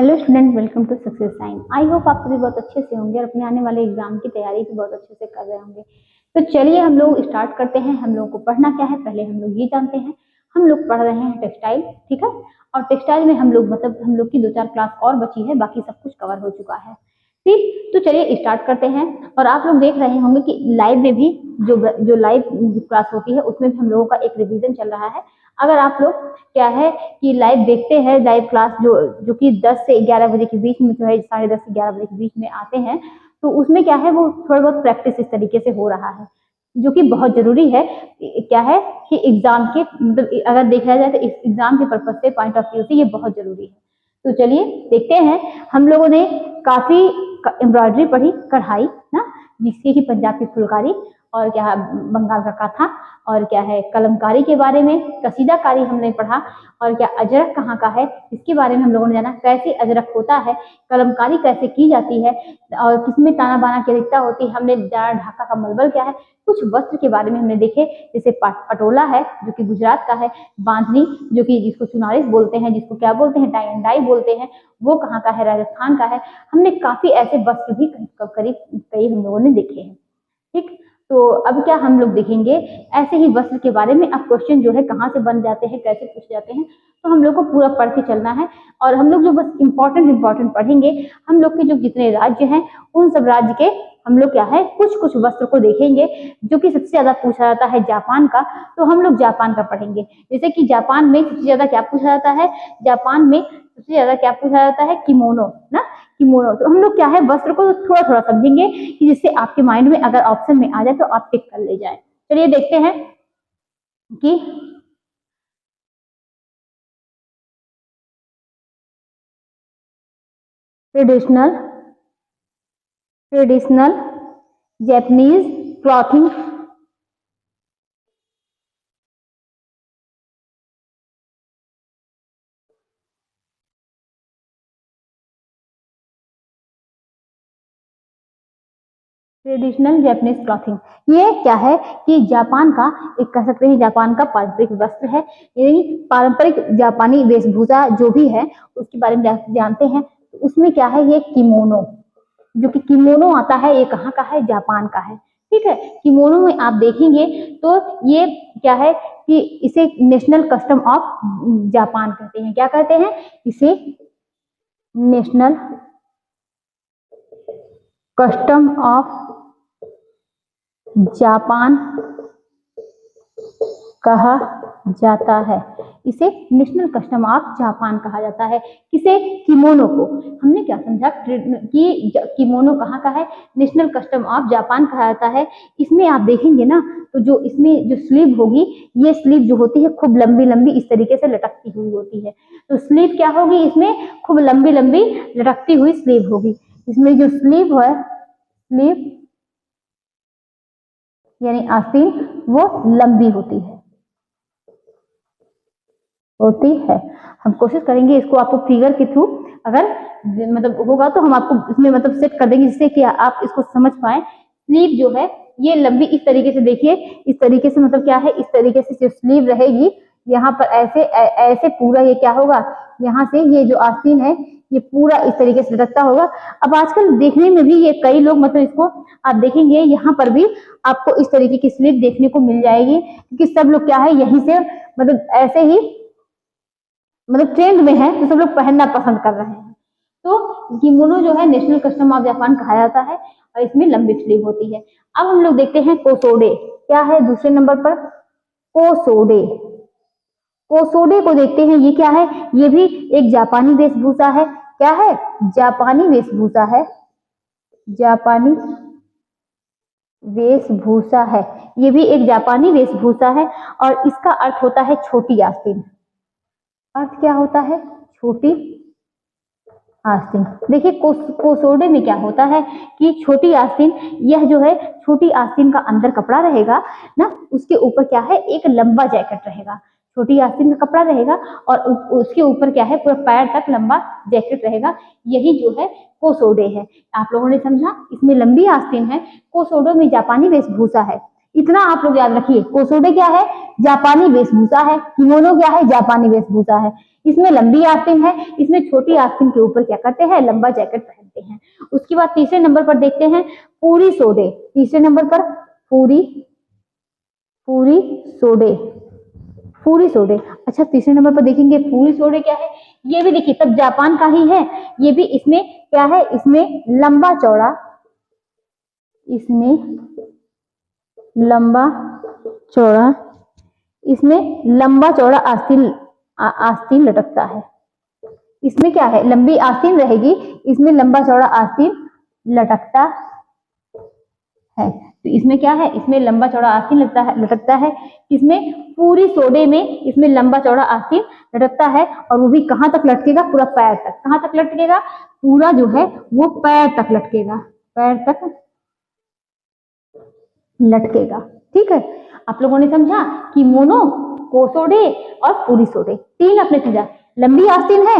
Hello student, welcome to success sign. I hope आप सभी बहुत अच्छे से होंगे और अपने आने वाले एग्जाम की तैयारी भी बहुत अच्छे से कर रहे होंगे। तो चलिए हम लोग स्टार्ट करते हैं। हम लोगों को पढ़ना क्या है, पहले हम लोग ये जानते हैं। हम लोग पढ़ रहे हैं टेक्सटाइल, ठीक है। और टेक्सटाइल में हम लोग की 2-4 क्लास और बची है, बाकी सब कुछ कवर हो चुका है। ठीक, तो चलिए स्टार्ट करते हैं। और आप लोग देख रहे होंगे कि लाइव में भी जो लाइव क्लास होती है उसमें भी हम लोगों का एक रिवीजन चल रहा है। अगर आप लोग क्या है कि लाइव देखते हैं, लाइव क्लास जो कि 10 से 11 बजे के बीच में जो है, 10:30 से 11 बजे के बीच में आते हैं, तो उसमें क्या है वो थोड़ा बहुत प्रैक्टिस इस तरीके से हो रहा है, जो कि बहुत जरूरी है। क्या है कि एग्जाम के मतलब अगर देखा जाए तो इस एग्जाम के पर्पज से, पॉइंट ऑफ व्यू से ये बहुत जरूरी है। तो चलिए देखते हैं। हम लोगों ने काफी एम्ब्रॉयडरी पढ़ी, कढ़ाई ना, जिसकी कि पंजाब की फुलकारी और क्या बंगाल का काथा, और क्या है कलमकारी के बारे में, कसीदाकारी हमने पढ़ा, और क्या अजरक कहाँ का है इसके बारे में हम लोगों ने जाना, कैसे अजरक होता है, कलमकारी कैसे की जाती है, और किसमें ताना बाना की अधिकता होती है, हमने जाना ढाका का मलबल क्या है। कुछ वस्त्र के बारे में हमने देखे, जैसे पटोला है जो कि गुजरात का है, बांधनी जो कि जिसको चुनारिस बोलते हैं, जिसको क्या बोलते हैं टाई एंड डाई बोलते हैं, वो कहाँ का है, राजस्थान का है। हमने काफी ऐसे वस्त्र भी करीब कई हम लोगों ने देखे हैं। ठीक, तो अब क्या हम लोग देखेंगे ऐसे ही वस्त्र के बारे में। अब क्वेश्चन जो है कहाँ से बन जाते हैं, कैसे पूछ जाते हैं, तो हम लोग को पूरा पढ़ के चलना है। और हम लोग जो बस इंपॉर्टेंट पढ़ेंगे, हम लोग के जो जितने राज्य हैं उन सब राज्य के हम लोग क्या है कुछ वस्त्र को देखेंगे। जो कि सबसे ज्यादा पूछा जाता है जापान का, तो हम लोग जापान का पढ़ेंगे। जैसे कि जापान में सबसे ज्यादा क्या पूछा जाता है, जापान में सबसे ज्यादा क्या पूछा जाता है, किमोनो ना, किमोनो। तो हम लोग क्या है वस्त्र को थोड़ा थोड़ा समझेंगे कि जिससे आपके माइंड में अगर ऑप्शन में आ जाए तो आप टिक कर ले जाए। चलिए देखते हैं कि traditional Japanese clothing. Traditional Japanese clothing ये क्या है कि जापान का एक कह सकते हैं जापान का पारंपरिक वस्त्र है। यानी पारंपरिक जापानी वेशभूषा जो भी है उसके बारे में जानते हैं। तो उसमें क्या है, ये किमोनो, जो कि किमोनो आता है, ये कहाँ का है, जापान का है। ठीक है, किमोनो में आप देखेंगे तो ये क्या है कि इसे नेशनल कस्टम ऑफ जापान कहते हैं। क्या कहते हैं इसे, नेशनल कस्टम ऑफ जापान कहा जाता है। इसे नेशनल कस्टम ऑफ जापान कहा जाता है। किसे, किमोनो को। हमने क्या समझा कि किमोनो कहाँ का है, नेशनल कस्टम ऑफ जापान कहा जाता है। इसमें आप देखेंगे ना तो जो इसमें जो स्लीव होगी, ये स्लीव जो होती है खूब लंबी लंबी इस तरीके से लटकती हुई होती है। तो स्लीव क्या होगी, इसमें खूब लंबी लंबी लटकती हुई स्लीव होगी। इसमें जो स्लीव है, स्लीव यानी आस्तीन, वो लंबी होती है। हम कोशिश करेंगे इसको आपको फिगर के थ्रू अगर मतलब होगा तो हम आपको इसमें मतलब सेट कर देंगे, जिससे कि आप इसको समझ पाए। स्लीव जो है ये लंबी इस तरीके से, देखिए इस तरीके से, मतलब क्या है इस तरीके से जो स्लीव रहेगी यहाँ पर ऐसे ऐसे पूरा ये क्या होगा, यहाँ से ये जो आस्तीन है ये पूरा इस तरीके से लटकता होगा। अब आजकल देखने में भी ये कई लोग मतलब इसको आप देखेंगे यहाँ पर भी आपको इस तरीके की स्लीव देखने को मिल जाएगी, क्योंकि सब लोग क्या है यहीं से मतलब ऐसे ही मतलब ट्रेंड में है, तो सब लोग पहनना पसंद कर रहे हैं। तो किमोनो जो है नेशनल कस्टम ऑफ जापान कहा जाता है और इसमें लंबी स्लीव होती है। अब हम लोग देखते हैं कोसोडे, क्या है दूसरे नंबर पर, कोसोडे। कोसोडे को देखते हैं, ये क्या है, ये भी एक जापानी वेशभूषा है। क्या है, जापानी वेशभूषा है, जापानी वेशभूषा है। ये भी एक जापानी वेशभूषा है और इसका अर्थ होता है छोटी आस्तीन। अर्थ क्या होता है, छोटी आस्तीन। देखिए कोसोडे में क्या होता है कि छोटी आस्तीन, यह जो है छोटी आस्तीन का अंदर कपड़ा रहेगा ना, उसके ऊपर क्या है एक लंबा जैकेट रहेगा। छोटी आस्तीन का कपड़ा रहेगा और उसके ऊपर क्या है पूरा पैर तक लंबा जैकेट रहेगा। यही जो है कोसोडे है। आप लोगों ने समझा, इसमें लंबी आस्तीन है। कोसोडे में जापानी वेशभूषा है। इतना आप लोग याद रखिए। कोसोडे क्या है? जापानी वेशभूषा है। किमोनो क्या है? जापानी वेशभूषा है। इसमें लंबी आस्तीन है, इसमें छोटी आस्तीन के ऊपर क्या करते हैं? लंबा जैकेट पहनते हैं। उसके बाद तीसरे नंबर पर देखते हैं पूरी सोडे। तीसरे नंबर पर पूरी सोडे, पूरी सोडे। अच्छा, तीसरे नंबर पर देखेंगे पूरी सोडे क्या है? ये भी देखिए तब जापान का ही है। ये भी इसमें क्या है? इसमें लंबा चौड़ा, इसमें लंबा चौड़ा, इसमें लंबा चौड़ा आस्तीन लटकता है। इसमें क्या है? लंबी आस्तीन रहेगी, इसमें लंबा चौड़ा आस्तीन लटकता है। तो इसमें क्या है? इसमें लंबा चौड़ा आस्तीन लटकता है। इसमें पूरी सोडे में इसमें लंबा चौड़ा आस्तीन लटकता है, और वो भी कहाँ तक लटकेगा? पूरा पैर तक। कहाँ तक लटकेगा? पूरा जो है वो पैर तक लटकेगा, पैर तक लटकेगा। ठीक है, आप लोगों ने समझा कि मोनो, कोसोडे और पूरी सोडे, तीन आपने समझा। लंबी आस्तीन है,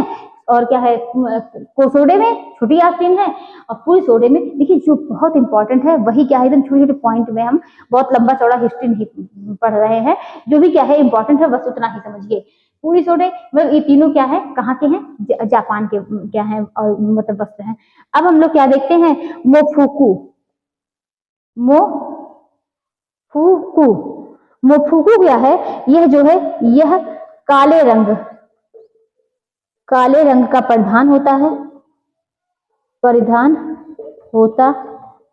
और क्या है? कोसोडे में छोटी आस्तीन है, और पूरी सोडे में देखिए जो बहुत इंपॉर्टेंट है वही क्या है, एकदम छोटे छोटे पॉइंट में, हम बहुत लंबा चौड़ा हिस्ट्री नहीं पढ़ रहे हैं, जो भी क्या है इंपॉर्टेंट है बस उतना ही समझिए। पूरी सोडे मतलब ये तीनों क्या है? कहाँ के हैं? जापान के क्या है, और मतलब वस्त्र हैं। अब हम लोग क्या देखते हैं? मोफुकू। मोफुकू क्या है? यह जो है यह काले रंग का परिधान होता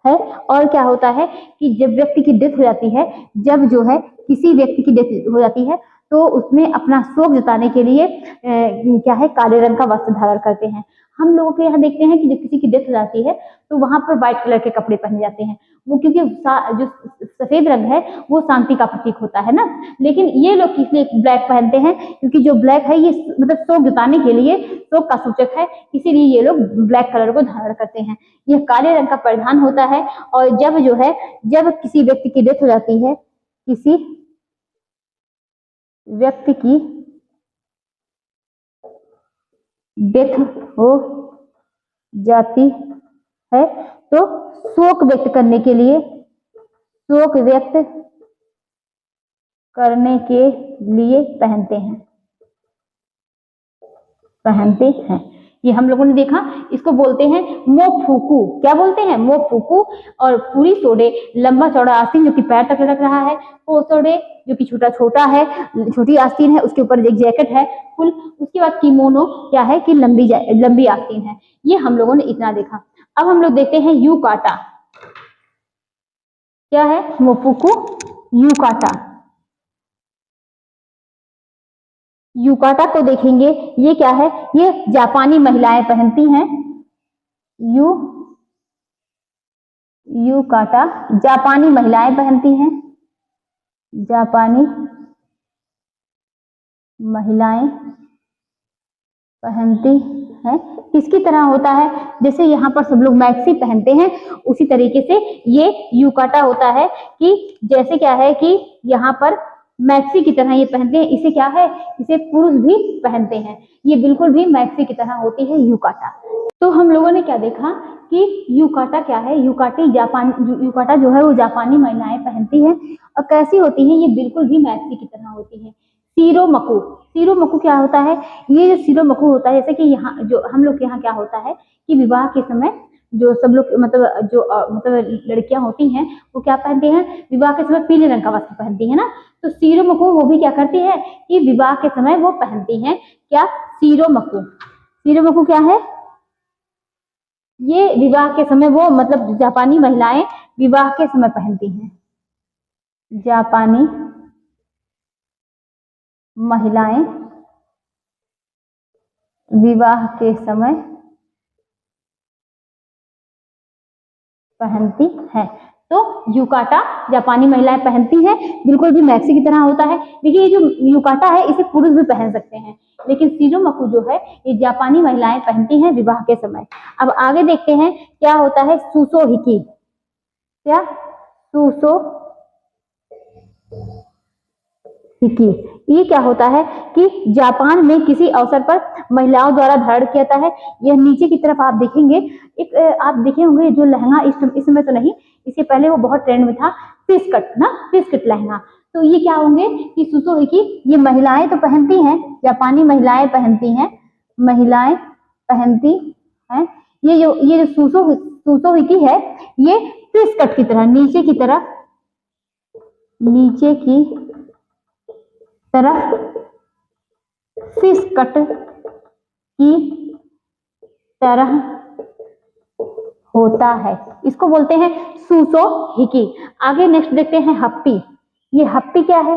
है। और क्या होता है कि जब व्यक्ति की डेथ हो जाती है, जब जो है किसी व्यक्ति की डेथ हो जाती है, तो उसमें अपना शोक जताने के लिए क्या है? काले रंग का वस्त्र धारण करते हैं। हम लोगों के यहाँ देखते हैं कि जब किसी की डेथ हो जाती है तो वहां पर व्हाइट कलर के कपड़े पहने जाते हैं, वो क्योंकि जो सफेद रंग है वो शांति का प्रतीक होता है ना। लेकिन ये लोग किस लिए ब्लैक पहनते हैं? क्योंकि जो ब्लैक है ये मतलब शोक जताने के लिए, शोक का सूचक है, इसीलिए ये लोग ब्लैक कलर को धारण करते हैं। यह काले रंग का परिधान होता है, और जब किसी व्यक्ति की डेथ हो जाती है, किसी व्यक्ति की डेथ हो जाती है तो शोक व्यक्त करने के लिए पहनते हैं। ये हम लोगों ने देखा, इसको बोलते हैं मोफुकू। क्या बोलते हैं? मोफुकू। और पूरी सोडे लंबा चौड़ा आस्तीन जो कि पैर तक लटक रहा है। कोसोडे जो कि छोटा है, छोटी आस्तीन है, उसके ऊपर एक जैकेट है फुल। उसके बाद किमोनो क्या है कि लंबी आस्तीन है। ये हम लोगों ने इतना देखा। अब हम लोग देखते हैं युकाटा। क्या है? मोफुकू, युकाटा। युकाटा को देखेंगे, ये क्या है? ये जापानी महिलाएं पहनती हैं। युकाटा जापानी महिलाएं पहनती हैं। जापानी महिलाएं पहनती हैं। किसकी तरह होता है? जैसे यहाँ पर सब लोग मैक्सी पहनते हैं, उसी तरीके से ये युकाटा होता है कि जैसे क्या है कि यहाँ पर मैक्सी की तरह ये पहनते हैं। इसे क्या है? इसे पुरुष भी पहनते हैं। ये बिल्कुल भी मैक्सी की तरह होती है युकाटा। तो हम लोगों ने क्या देखा कि युकाटा क्या है? युकाटा जो है वो जापानी महिलाएं पहनती हैं। और कैसी होती है? ये बिल्कुल भी मैक्सी की तरह होती है। सीरोमकु क्या होता है? ये जो सीरोमकु होता है, जैसे कि यहाँ जो हम लोग के यहाँ क्या होता है कि विवाह के समय जो सब लोग मतलब लड़कियां होती हैं वो क्या पहनती हैं? विवाह के समय पीले रंग का वस्त्र पहनती है ना। तो सीरोमकु वो भी क्या करती है कि विवाह के समय वो पहनती हैं। क्या? सीरोमकु क्या है? ये विवाह के समय वो मतलब जापानी महिलाएं विवाह के समय पहनती हैं। जापानी महिलाएं विवाह के समय पहनती हैं। तो युकाटा जापानी महिलाएं पहनती हैं, बिल्कुल भी मैक्सी की तरह होता है। देखिए ये जो युकाटा है इसे पुरुष भी पहन सकते हैं, लेकिन सीरोमकु जो है ये जापानी महिलाएं पहनती हैं विवाह के समय। अब आगे देखते हैं क्या होता है सुसोहिकी। क्या? हिकी। ये क्या होता है कि जापान में किसी अवसर पर महिलाओं द्वारा धारण किया जाता है। यह नीचे की तरफ आप देखेंगे, एक आप देखे होंगे जो लहंगा इस समय तो नहीं, इससे पहले वो बहुत ट्रेंड में था, फिश कट ना, फिश कट लहंगा। तो ये क्या होंगे कि सुसो हिकी, ये महिलाएं तो पहनती हैं, जापानी महिलाएं पहनती हैं, महिलाएं पहनती हैं। ये जो सुसो हिकी है, ये फिश कट की तरह नीचे की तरफ फिश कट की तरह होता है, इसको बोलते हैं सुसो हिकी। आगे नेक्स्ट देखते हैं हप्पी। ये हप्पी क्या है,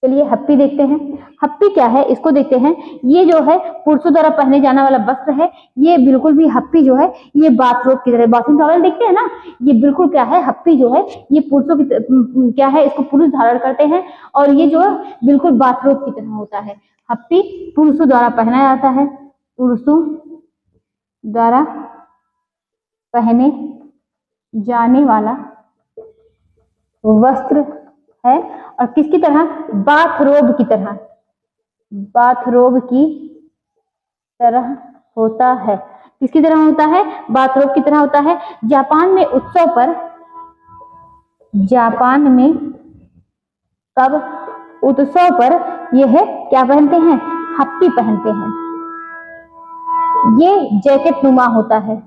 चलिए हप्पी देखते हैं। हप्पी क्या है इसको देखते हैं। ये जो है पुरुषों द्वारा पहने जाने वाला वस्त्र है। ये बिल्कुल भी हप्पी जो है ये बाथरोब की तरह, बाथरूम टॉवल देखते हैं ना, ये बिल्कुल क्या है हप्पी जो है ये पुरुषों की क्या है, इसको पुरुष धारण करते हैं और ये जो है बिल्कुल बाथरोब की तरह होता है। हप्पी पुरुषों द्वारा पहना जाता है, पुरुषों द्वारा पहने जाने वाला वस्त्र है और किसकी तरह, बाथरोब की तरह, बाथरोब की तरह होता है। किसकी तरह होता है, बाथरोब की तरह होता है। जापान में उत्सव पर, जापान में कब, उत्सव पर यह क्या पहनते हैं, हप्पी पहनते हैं। ये जैकेट नुमा होता है,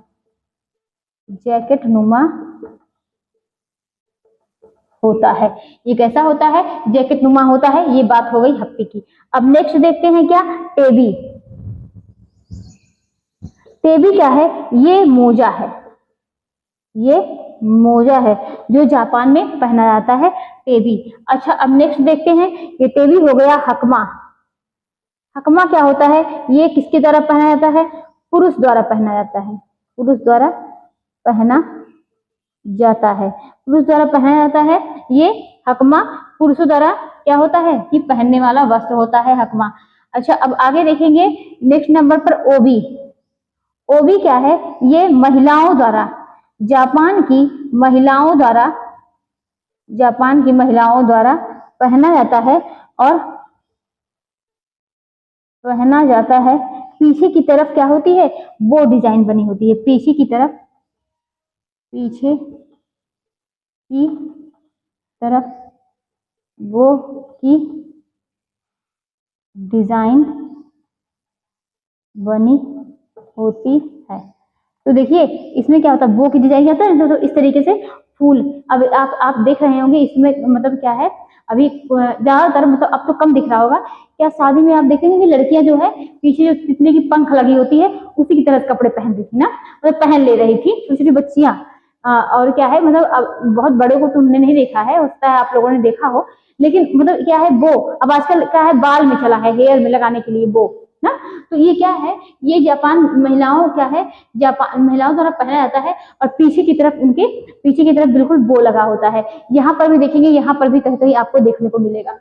जैकेट नुमा होता है। ये कैसा होता है, जैकेट नुमा होता है। ये बात हो गई हप्पी की। अब नेक्स्ट देखते हैं क्या, टेबी। टेबी क्या है, ये मोजा है, ये मोजा है जो जापान में पहना जाता है, टेबी। अच्छा अब नेक्स्ट देखते हैं, ये टेबी हो गया। हकमा। हकमा क्या होता है, ये किसके द्वारा पहना जाता है, पुरुष द्वारा पहना जाता है, पुरुष द्वारा पहना जाता है, पुरुष द्वारा पहना जाता है। ये हकमा पुरुषों द्वारा क्या होता है कि पहनने वाला वस्त्र होता है हकमा। अच्छा अब आगे देखेंगे नेक्स्ट नंबर पर ओबी। ओबी क्या है, ये महिलाओं द्वारा, जापान की महिलाओं द्वारा, जापान की महिलाओं द्वारा पहना जाता है और पहना जाता है। पीछे की तरफ क्या होती है, वो डिजाइन बनी होती है, पीछे की तरफ, पीछे की तरफ वो की डिजाइन बनी होती है। तो देखिए इसमें क्या होता है, वो की डिजाइन क्या होता है, तो इस तरीके से फूल। अब आप देख रहे होंगे इसमें मतलब क्या है, अभी ज्यादातर मतलब अब तो कम दिख रहा होगा, क्या शादी में आप देखेंगे कि लड़कियां जो है पीछे जो तितली की पंख लगी होती है उसी की तरह कपड़े पहनती थी ना, मतलब पहन ले रही थी छोटी छोटी बच्चियां। और क्या है मतलब अब बहुत बड़ों को तुमने नहीं देखा है, होता है आप लोगों ने देखा हो, लेकिन मतलब क्या है बो, अब आजकल क्या है बाल में चला है, हेयर में लगाने के लिए बो ना। तो ये क्या है, ये जापान महिलाओं क्या है, जापान महिलाओं द्वारा पहना जाता है और पीछे की तरफ उनके पीछे की तरफ बिल्कुल बो लगा होता है। यहाँ पर भी देखेंगे, यहाँ पर भी कहीं कहीं आपको देखने को मिलेगा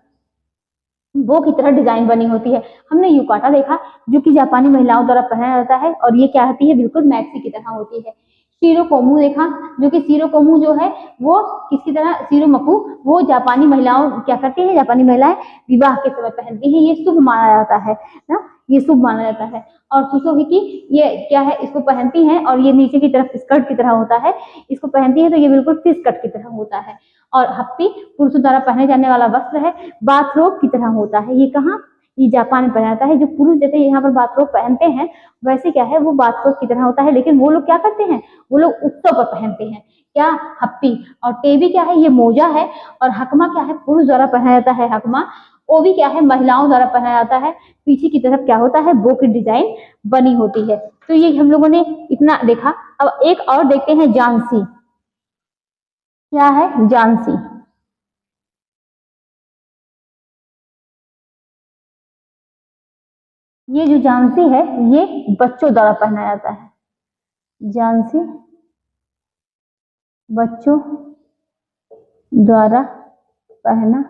वो की तरह डिजाइन बनी होती है। हमने युकाटा देखा जो कि जापानी महिलाओं द्वारा पहना जाता है और ये क्या होती है, बिल्कुल मैक्सी की तरह होती है। शिरोकोमु देखा, जो कि शिरोकोमु जो है वो किसकी तरह, शिरोमकु, वो जापानी महिलाओं क्या करती है, जापानी महिलाएं विवाह के समय पहनती हैं, ये शुभ माना जाता है ना, ये शुभ माना जाता है। और सुसोहिकी ये क्या है, इसको पहनती हैं और ये नीचे की तरफ स्कर्ट की तरह होता है, इसको पहनती है तो ये बिल्कुल फिश कट की तरह होता है। और हप्पी पुरुषों द्वारा पहने जाने वाला वस्त्र है, बाथरोब की तरह होता है। ये कहाँ, ये जापान में पहना जाता है। जो पुरुष जैसे यहाँ पर बाथरोब पहनते हैं वैसे क्या है वो बाथरोब की तरह होता है, लेकिन वो लोग क्या करते हैं, वो लोग उत्सव पर पहनते हैं क्या, हप्पी। और टेबी क्या है, ये मोजा है। और हकमा क्या है, पुरुष द्वारा पहना जाता है हकमा। ओबी क्या है, महिलाओं द्वारा पहना जाता है, पीछे की तरफ क्या होता है, बो की डिजाइन बनी होती है। तो ये हम लोगों ने इतना देखा। अब एक और देखते हैं, जानसी। क्या है जानसी, ये जो जानसी है ये बच्चों द्वारा पहना जाता है, जानसी बच्चों द्वारा पहना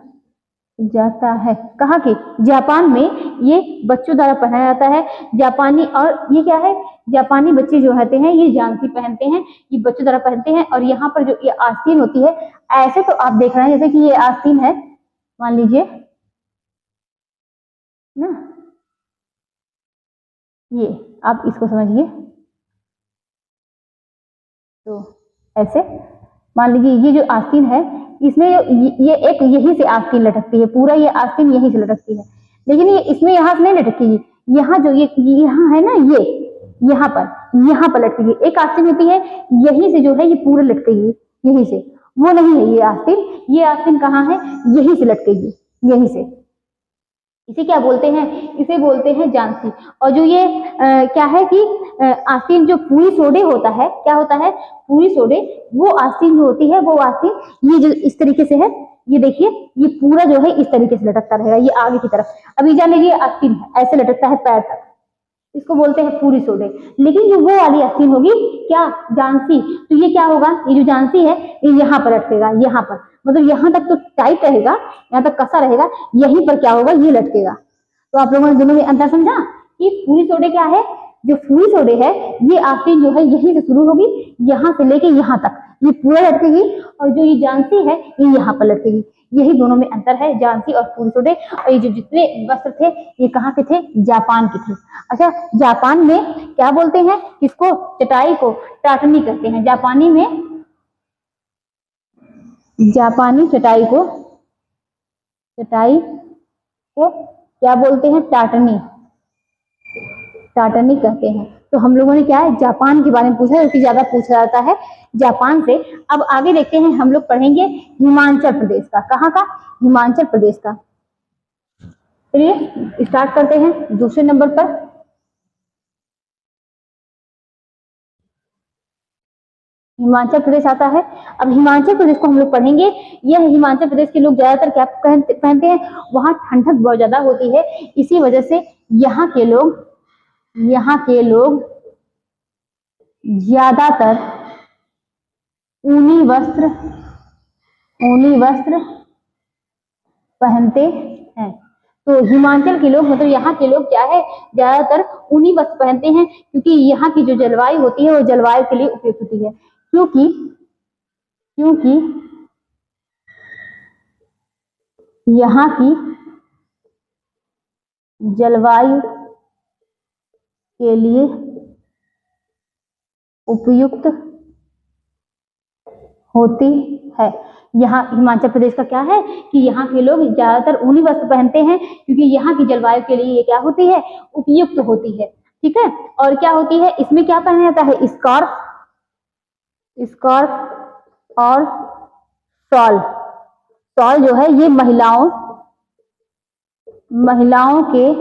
जाता है। कहाँ की, जापान में ये बच्चों द्वारा पहना जाता है, जापानी। और ये क्या है, जापानी बच्चे जो होते हैं ये जानसी पहनते हैं, ये बच्चों द्वारा पहनते हैं। और यहाँ पर जो ये आस्तीन होती है, ऐसे तो आप देख रहे हैं जैसे कि ये आस्तीन है, मान लीजिए ना। ये आप इसको समझिए। तो ऐसे मान लीजिए ये जो आस्तीन है, इसमें ये एक यहीं से आस्तीन लटकती है, पूरा ये आस्तीन यहीं से लटकती है, लेकिन ये इसमें यहाँ से नहीं लटकेगी। यहाँ जो ये यहाँ है ना, ये यहाँ पर लटकेगी। एक आस्तीन होती है यहीं से जो है ये पूरा लटकेगी, यहीं से। वो नहीं है ये आस्तीन। ये आस्तीन कहाँ है? यहीं से लटकेगी, यहीं से। इसे क्या बोलते हैं? इसे बोलते हैं झांसी। और जो ये क्या है कि आस्तीन जो पूरी सोडे होता है, क्या होता है? पूरी सोडे, वो आस्तीन जो होती है, वो आस्तीन ये जो इस तरीके से है, ये देखिए, ये पूरा जो है इस तरीके से लटकता रहेगा, ये आगे की तरफ। अभी जान लीजिए आस्तीन है, ऐसे लटकता है पैर तक, इसको बोलते हैं पूरी सोडे। लेकिन जो वो वाली आस्तीन होगी क्या? झांसी। तो ये क्या होगा? ये जो झांसी है ये यहाँ पर लटकेगा, यहाँ पर, मतलब यहाँ तक तो टाइट रहेगा, यहाँ तक कसा रहेगा, यहीं पर क्या होगा? ये लटकेगा। तो आप लोगों ने दोनों में अंतर समझा कि पूरी सोडे क्या है? जो पूरी सोडे है, ये आस्तीन जो है यहीं से शुरू होगी, यहाँ से लेके यहाँ तक ये पूरा लटकेगी, और जो ये झांसी है ये यहाँ पर लटकेगी। यही दोनों में अंतर है, झांसी और पूरी सोडे। और ये जो जितने वस्त्र थे ये कहाँ के थे? जापान के थे। अच्छा, जापान में क्या बोलते हैं? किसको? चटाई को टाटनी कहते हैं। जापानी में, जापानी चटाई को क्या बोलते हैं? टाटनी, टाटनी कहते हैं। तो हम लोगों ने क्या है? जापान के बारे में पूछा, क्योंकि ज्यादा पूछा जाता है जापान से। अब आगे देखते हैं, हम लोग पढ़ेंगे हिमाचल प्रदेश का। कहाँ का? हिमाचल प्रदेश का। चलिए स्टार्ट करते हैं दूसरे नंबर पर। हिमाचल प्रदेश आता है। अब हिमाचल प्रदेश को हम लोग पढ़ेंगे। यह हिमाचल प्रदेश के लोग ज्यादातर क्या पहनते हैं? वहां ठंडक बहुत ज्यादा होती है, इसी वजह से यहाँ के लोग ज्यादातर ऊनी वस्त्र पहनते हैं। तो हिमाचल के लोग, मतलब यहाँ के लोग क्या है? ज्यादातर ऊनी वस्त्र पहनते हैं, क्योंकि यहाँ की जो जलवायु होती है वो जलवायु के लिए उपयुक्त होती है। क्योंकि यहाँ की जलवायु के लिए उपयुक्त होती है। यहाँ हिमाचल प्रदेश का क्या है कि यहाँ के लोग ज्यादातर ऊनी वस्त्र पहनते हैं, क्योंकि यहाँ की जलवायु के लिए ये क्या होती है? उपयुक्त होती है। ठीक है। और क्या होती है? इसमें क्या पहना जाता है? स्कार्फ और शॉल। शॉल जो है ये महिलाओं के,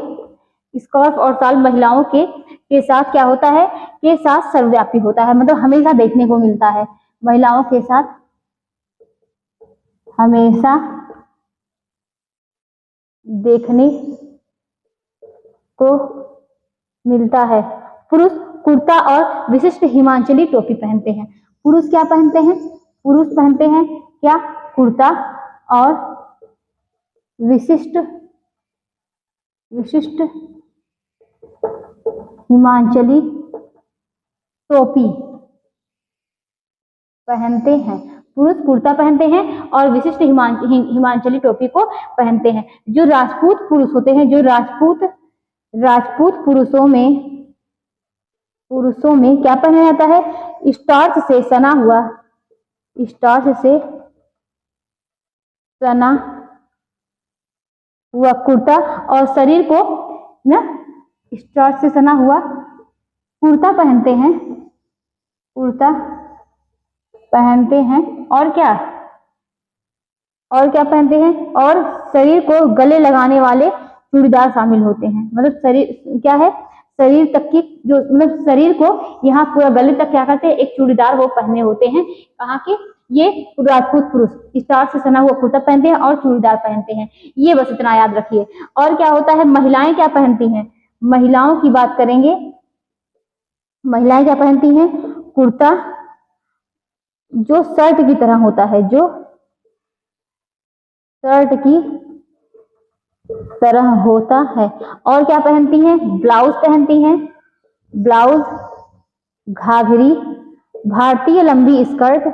स्कार्फ और शॉल महिलाओं के साथ क्या होता है? के साथ सर्वव्यापी होता है, मतलब हमेशा देखने को मिलता है। महिलाओं के साथ हमेशा देखने को मिलता है। पुरुष कुर्ता और विशिष्ट हिमाचली टोपी पहनते हैं। पुरुष क्या पहनते हैं? पुरुष पहनते हैं क्या? कुर्ता और विशिष्ट हिमाचली टोपी पहनते हैं। पुरुष कुर्ता पहनते हैं और विशिष्ट हिमाचली टोपी को पहनते हैं। जो राजपूत पुरुष होते हैं, जो राजपूत पुरुषों में क्या पहना जाता है? स्टार्च से सना हुआ कुर्ता, और शरीर को ना स्टार्च से सना हुआ कुर्ता पहनते हैं। और क्या पहनते हैं? और शरीर को गले लगाने वाले चूड़ीदार शामिल होते हैं। मतलब शरीर क्या है? शरीर तक की जो, मतलब शरीर को यहाँ पूरा गले तक क्या करते हैं? एक चूड़ीदार वो पहने होते हैं। कहाँ के? ये राजपूत पुरुष स्टार से सना हुआ कुर्ता पहनते हैं और चूड़ीदार पहनते हैं। ये बस इतना याद रखिए। और क्या होता है? महिलाएं क्या पहनती हैं? महिलाओं की बात करेंगे। महिलाएं क्या पहनती हैं? कुर्ता जो शर्ट की तरह होता है, जो शर्ट की तरह होता है। और क्या पहनती हैं? ब्लाउज पहनती हैं। ब्लाउज, घाघरी, भारतीय लंबी स्कर्ट,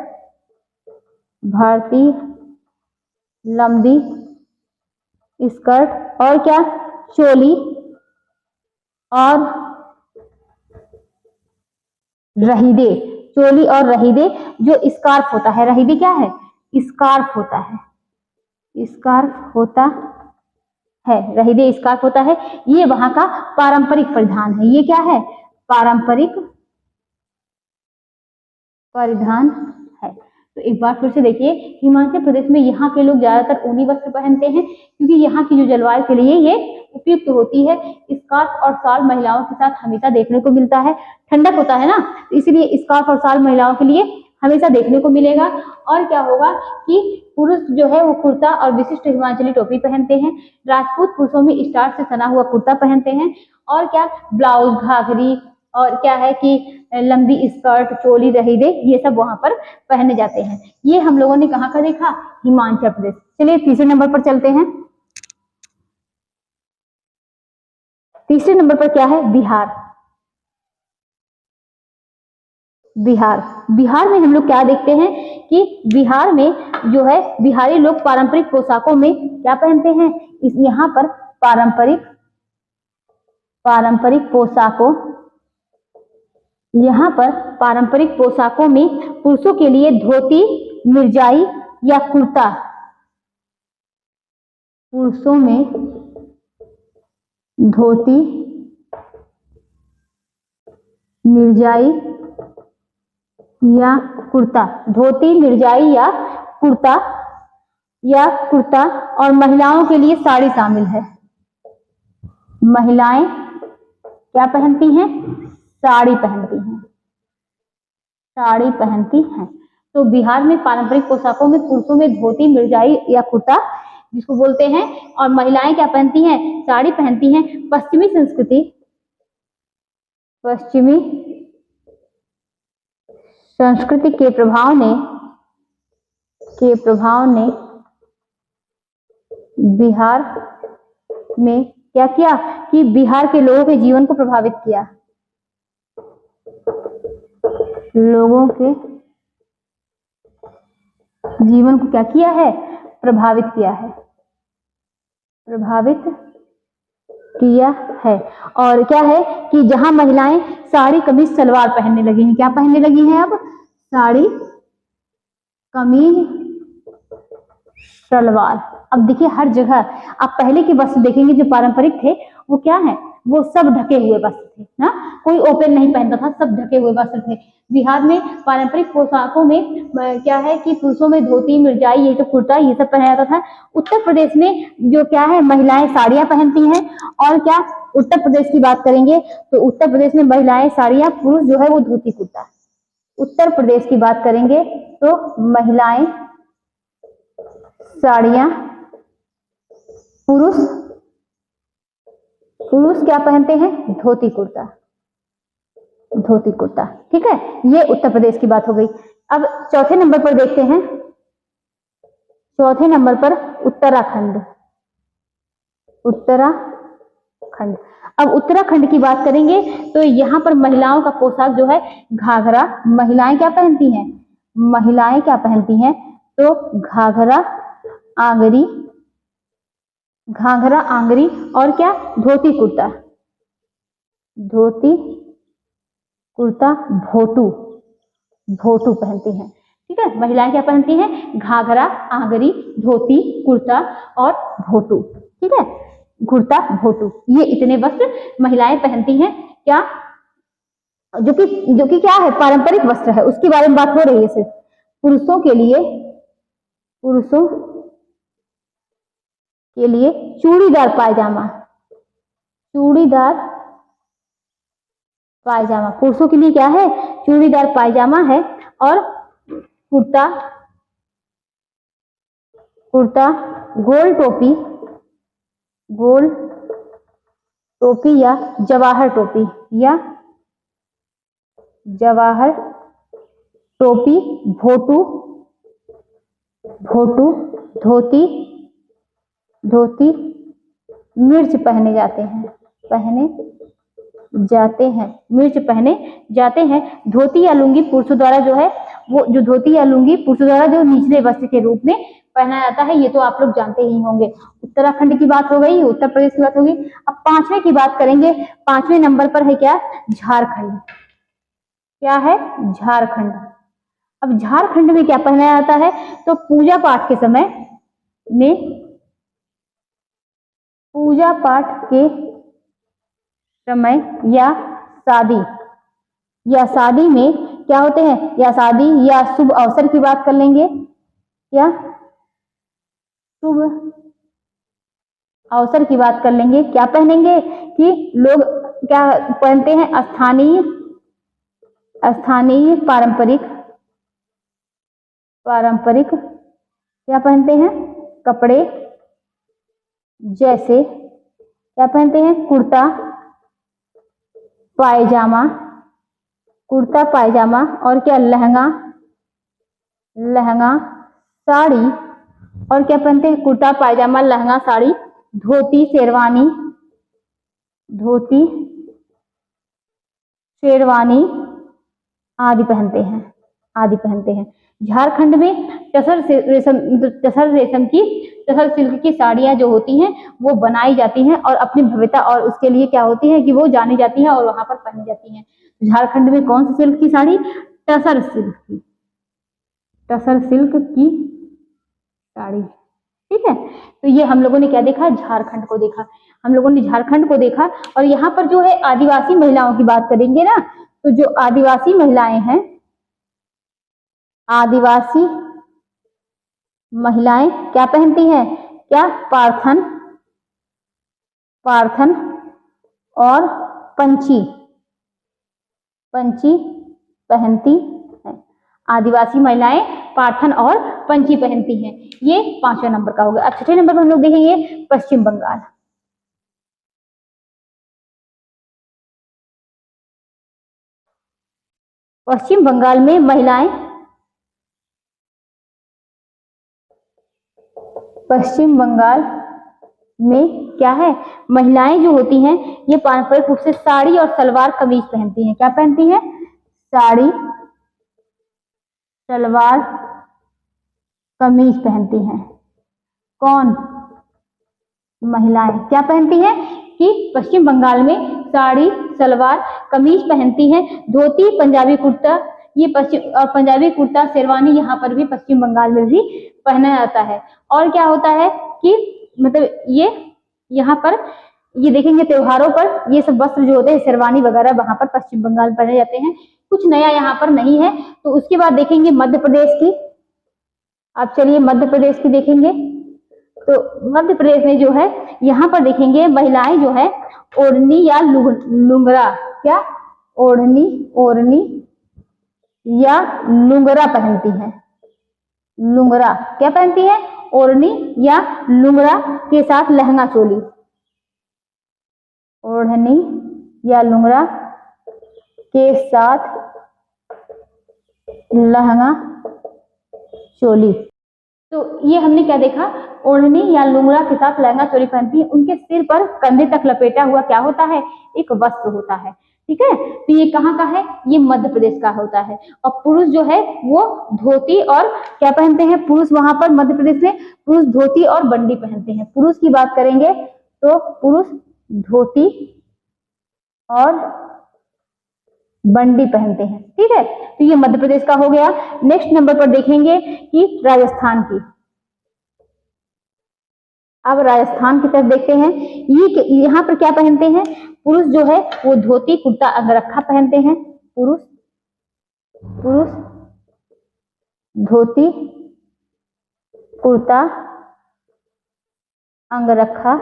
और क्या? चोली और रहीदे, चोली और रहीदे, जो स्कार्फ होता है, रहीदे क्या है, स्कार्फ होता है, स्कार्फ होता है, रहीदे स्कार्फ होता है, ये वहां का पारंपरिक परिधान है। ये क्या है, पारंपरिक परिधान है। तो एक बार फिर से देखिए, हिमाचल प्रदेश में यहाँ के लोग ज्यादातर ऊनी वस्त्र पहनते हैं, क्योंकि यहाँ की जो जलवायु के लिए ये उपयुक्त होती है। स्कार्फ और शाल महिलाओं के साथ हमेशा देखने को मिलता है, ठंडक होता है ना, तो इसलिए स्कार्फ और शाल महिलाओं के लिए हमेशा देखने को मिलेगा। और क्या होगा कि पुरुष जो है वो कुर्ता और विशिष्ट हिमाचली टोपी पहनते हैं। राजपूत पुरुषों में स्टार से सना हुआ कुर्ता पहनते हैं, और क्या ब्लाउज, घाघरी, और क्या है कि लंबी स्कर्ट, चोली, रहीदे, ये सब वहां पर पहने जाते हैं। ये हम लोगों ने कहाँ का देखा, हिमाचल प्रदेश। चलिए तीसरे नंबर पर चलते हैं। तीसरे नंबर पर क्या है, बिहार। बिहार, बिहार में हम लोग क्या देखते हैं कि बिहार में जो है बिहारी लोग पारंपरिक पोशाकों में क्या पहनते हैं, यहाँ पर पारंपरिक पोशाकों, यहाँ पर पारंपरिक पोशाकों में पुरुषों के लिए धोती, मिर्जाई या कुर्ता, पुरुषों में धोती, मिर्जाई या कुर्ता, धोती, मिर्जाई या कुर्ता, और महिलाओं के लिए साड़ी शामिल है। महिलाएं क्या पहनती हैं, साड़ी पहनती हैं, साड़ी पहनती हैं। तो बिहार में पारंपरिक पोशाकों में पुरुषों में धोती, मिर्जाई या कुर्ता जिसको बोलते हैं, और महिलाएं क्या पहनती हैं, साड़ी पहनती हैं। पश्चिमी संस्कृति के प्रभाव ने बिहार में क्या किया कि बिहार के लोगों के जीवन को प्रभावित किया, लोगों के जीवन को क्या किया है, प्रभावित किया है। और क्या है कि जहां महिलाएं साड़ी, कमीज, सलवार पहनने लगी हैं, क्या पहनने लगी हैं अब, साड़ी, कमीज, सलवार। अब देखिए हर जगह आप पहले के वस्त्र देखेंगे जो पारंपरिक थे, वो क्या है, वो सब ढके हुए वस्त्र थे ना, कोई ओपन नहीं पहनता था, सब ढके हुए वस्त्र थे। बिहार में पारंपरिक पोशाकों में क्या है कि पुरुषों में धोती, मिर्जाई, ये सब कुर्ता, ये सब पहना जाता था। उत्तर प्रदेश में जो क्या है, महिलाएं साड़ियां पहनती हैं। और क्या उत्तर प्रदेश की बात करेंगे तो उत्तर प्रदेश में महिलाएं साड़ियां, पुरुष जो है वो धोती कुर्ता। उत्तर प्रदेश की बात करेंगे तो महिलाएं साड़ियां, पुरुष क्या पहनते हैं, धोती कुर्ता। ठीक है, ये उत्तर प्रदेश की बात हो गई। अब चौथे नंबर पर देखते हैं, चौथे नंबर पर उत्तराखंड। अब उत्तराखंड की बात करेंगे तो यहाँ पर महिलाओं का पोशाक जो है घाघरा। महिलाएं क्या पहनती हैं, तो घाघरा, आंगरी, और क्या, धोती कुर्ता, भोटू पहनती हैं। ठीक है, महिलाएं क्या पहनती हैं, घाघरा, आंगरी, धोती, कुर्ता और भोटू। ठीक है, कुर्ता, भोटू, ये इतने वस्त्र महिलाएं पहनती हैं। क्या, जो कि क्या है, पारंपरिक वस्त्र है, उसके बारे में बात हो रही है। सिर्फ पुरुषों के लिए चूड़ीदार पायजामा, पुरुषों के लिए क्या है, चूड़ीदार पायजामा है। और कुर्ता, गोल टोपी या जवाहर टोपी, भोटू, धोती, मिर्च पहने जाते हैं। धोती या लुंगी पुरुषों द्वारा जो है, वो जो धोती या लुंगी पुरुषों द्वारा जो निचले वस्त्र के रूप में पहना जाता है, ये तो आप लोग जानते ही होंगे। उत्तराखंड की बात हो गई, उत्तर प्रदेश की बात होगी। अब पांचवें की बात करेंगे। पांचवें नंबर पर है क्या? झारखंड। क्या है? झारखंड। अब झारखंड में क्या पहना जाता है? तो पूजा पाठ के समय में, पूजा पाठ के समय या शादी में क्या होते हैं, या शादी या शुभ अवसर की बात कर लेंगे, या शुभ अवसर की बात कर लेंगे। क्या पहनेंगे कि लोग क्या पहनते हैं? स्थानीय पारंपरिक क्या पहनते हैं? कपड़े, जैसे क्या पहनते हैं? कुर्ता पायजामा और क्या? लहंगा साड़ी। और क्या पहनते हैं? कुर्ता पायजामा, लहंगा साड़ी, धोती शेरवानी आदि पहनते हैं। झारखंड में टसर सिल्क की साड़ियां जो होती हैं वो बनाई जाती हैं और अपनी भव्यता और उसके लिए क्या होती है कि वो जानी जाती हैं और वहां पर पहनी जाती हैं। झारखंड में कौन सी सिल्क की साड़ी? टसर सिल्क की साड़ी। ठीक है, तो ये हम लोगों ने क्या देखा? झारखंड को देखा। हम लोगों ने झारखंड को देखा। और यहाँ पर जो है आदिवासी महिलाओं की बात करेंगे ना, तो जो आदिवासी महिलाएं हैं, आदिवासी महिलाएं क्या पहनती हैं? क्या? पार्थन और पंची पहनती हैं। आदिवासी महिलाएं पार्थन और पंची पहनती हैं। ये पांचवें नंबर का हो गया। अब छठे नंबर पर हम लोग देखेंगे पश्चिम बंगाल। पश्चिम बंगाल में महिलाएं, पश्चिम बंगाल में क्या है? महिलाएं जो होती हैं ये पारंपरिक रूप से साड़ी और सलवार कमीज पहनती हैं। क्या पहनती हैं? साड़ी सलवार कमीज पहनती हैं। कौन? महिलाएं क्या पहनती हैं कि पश्चिम बंगाल में साड़ी सलवार कमीज पहनती हैं। धोती पंजाबी कुर्ता, ये पंजाबी कुर्ता शेरवानी यहाँ पर भी पश्चिम बंगाल में भी पहना जाता है। और क्या होता है कि मतलब ये यहाँ पर ये देखेंगे त्योहारों पर ये सब वस्त्र जो होते हैं शेरवानी वगैरह वहां पर पश्चिम बंगाल पहने जाते हैं। कुछ नया यहाँ पर नहीं है। तो उसके बाद देखेंगे मध्य प्रदेश की। आप चलिए मध्य प्रदेश की देखेंगे। तो मध्य प्रदेश में जो है यहाँ पर देखेंगे महिलाएं जो है ओढ़नी या लुंगरा, क्या? ओढ़नी या लुंगरा पहनती हैं। लुंगरा क्या पहनती है? ओढ़नी या लुंगरा के साथ लहंगा चोली। ओढ़नी या लुंगरा के साथ लहंगा चोली। तो ये हमने क्या देखा? ओढ़नी या लुंगरा के साथ लहंगा चोली पहनती है। उनके सिर पर कंधे तक लपेटा हुआ क्या होता है? एक वस्त्र होता है। ठीक है, तो ये कहाँ का है? ये मध्य प्रदेश का होता है। और पुरुष जो है वो धोती और क्या पहनते हैं? पुरुष वहां पर मध्य प्रदेश में पुरुष धोती और बंडी पहनते हैं। पुरुष की बात करेंगे तो पुरुष धोती और बंडी पहनते हैं। ठीक है, तो ये मध्य प्रदेश का हो गया। नेक्स्ट नंबर पर देखेंगे कि राजस्थान की। अब राजस्थान की तरफ देखते हैं। ये यहाँ पर क्या पहनते हैं? पुरुष जो है वो धोती कुर्ता अंगरखा पहनते हैं। पुरुष धोती कुर्ता अंगरखा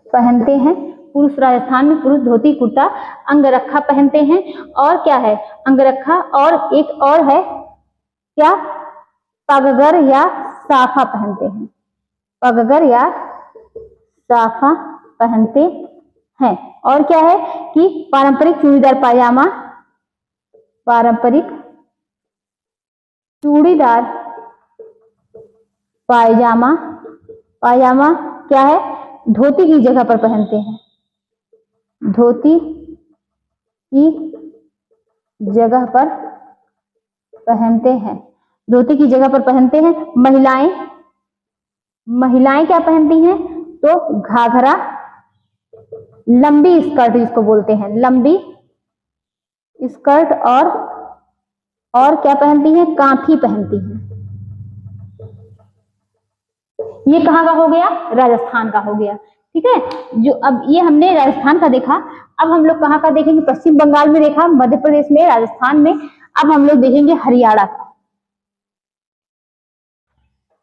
पहनते हैं। पुरुष राजस्थान में पुरुष धोती कुर्ता अंगरखा पहनते हैं। और क्या है? अंगरखा और एक और है क्या? पगगर या साफा पहनते हैं। पगगर या साफा पहनते हैं। और क्या है कि पारंपरिक चूड़ीदार पायजामा, पारंपरिक चूड़ीदार पायजामा, पायजामा क्या है? धोती की जगह पर पहनते हैं। धोती की जगह पर पहनते हैं। धोती की जगह पर पहनते हैं। महिलाएं, महिलाएं क्या पहनती हैं? तो घाघरा, लंबी स्कर्ट जिसको बोलते हैं, लंबी स्कर्ट, और क्या पहनती हैं? कांठी पहनती हैं। ये कहाँ का हो गया? राजस्थान का हो गया। ठीक है, जो अब ये हमने राजस्थान का देखा, अब हम लोग कहाँ का देखेंगे? पश्चिम बंगाल में देखा, मध्य प्रदेश में, राजस्थान में। अब हम लोग देखेंगे हरियाणा का।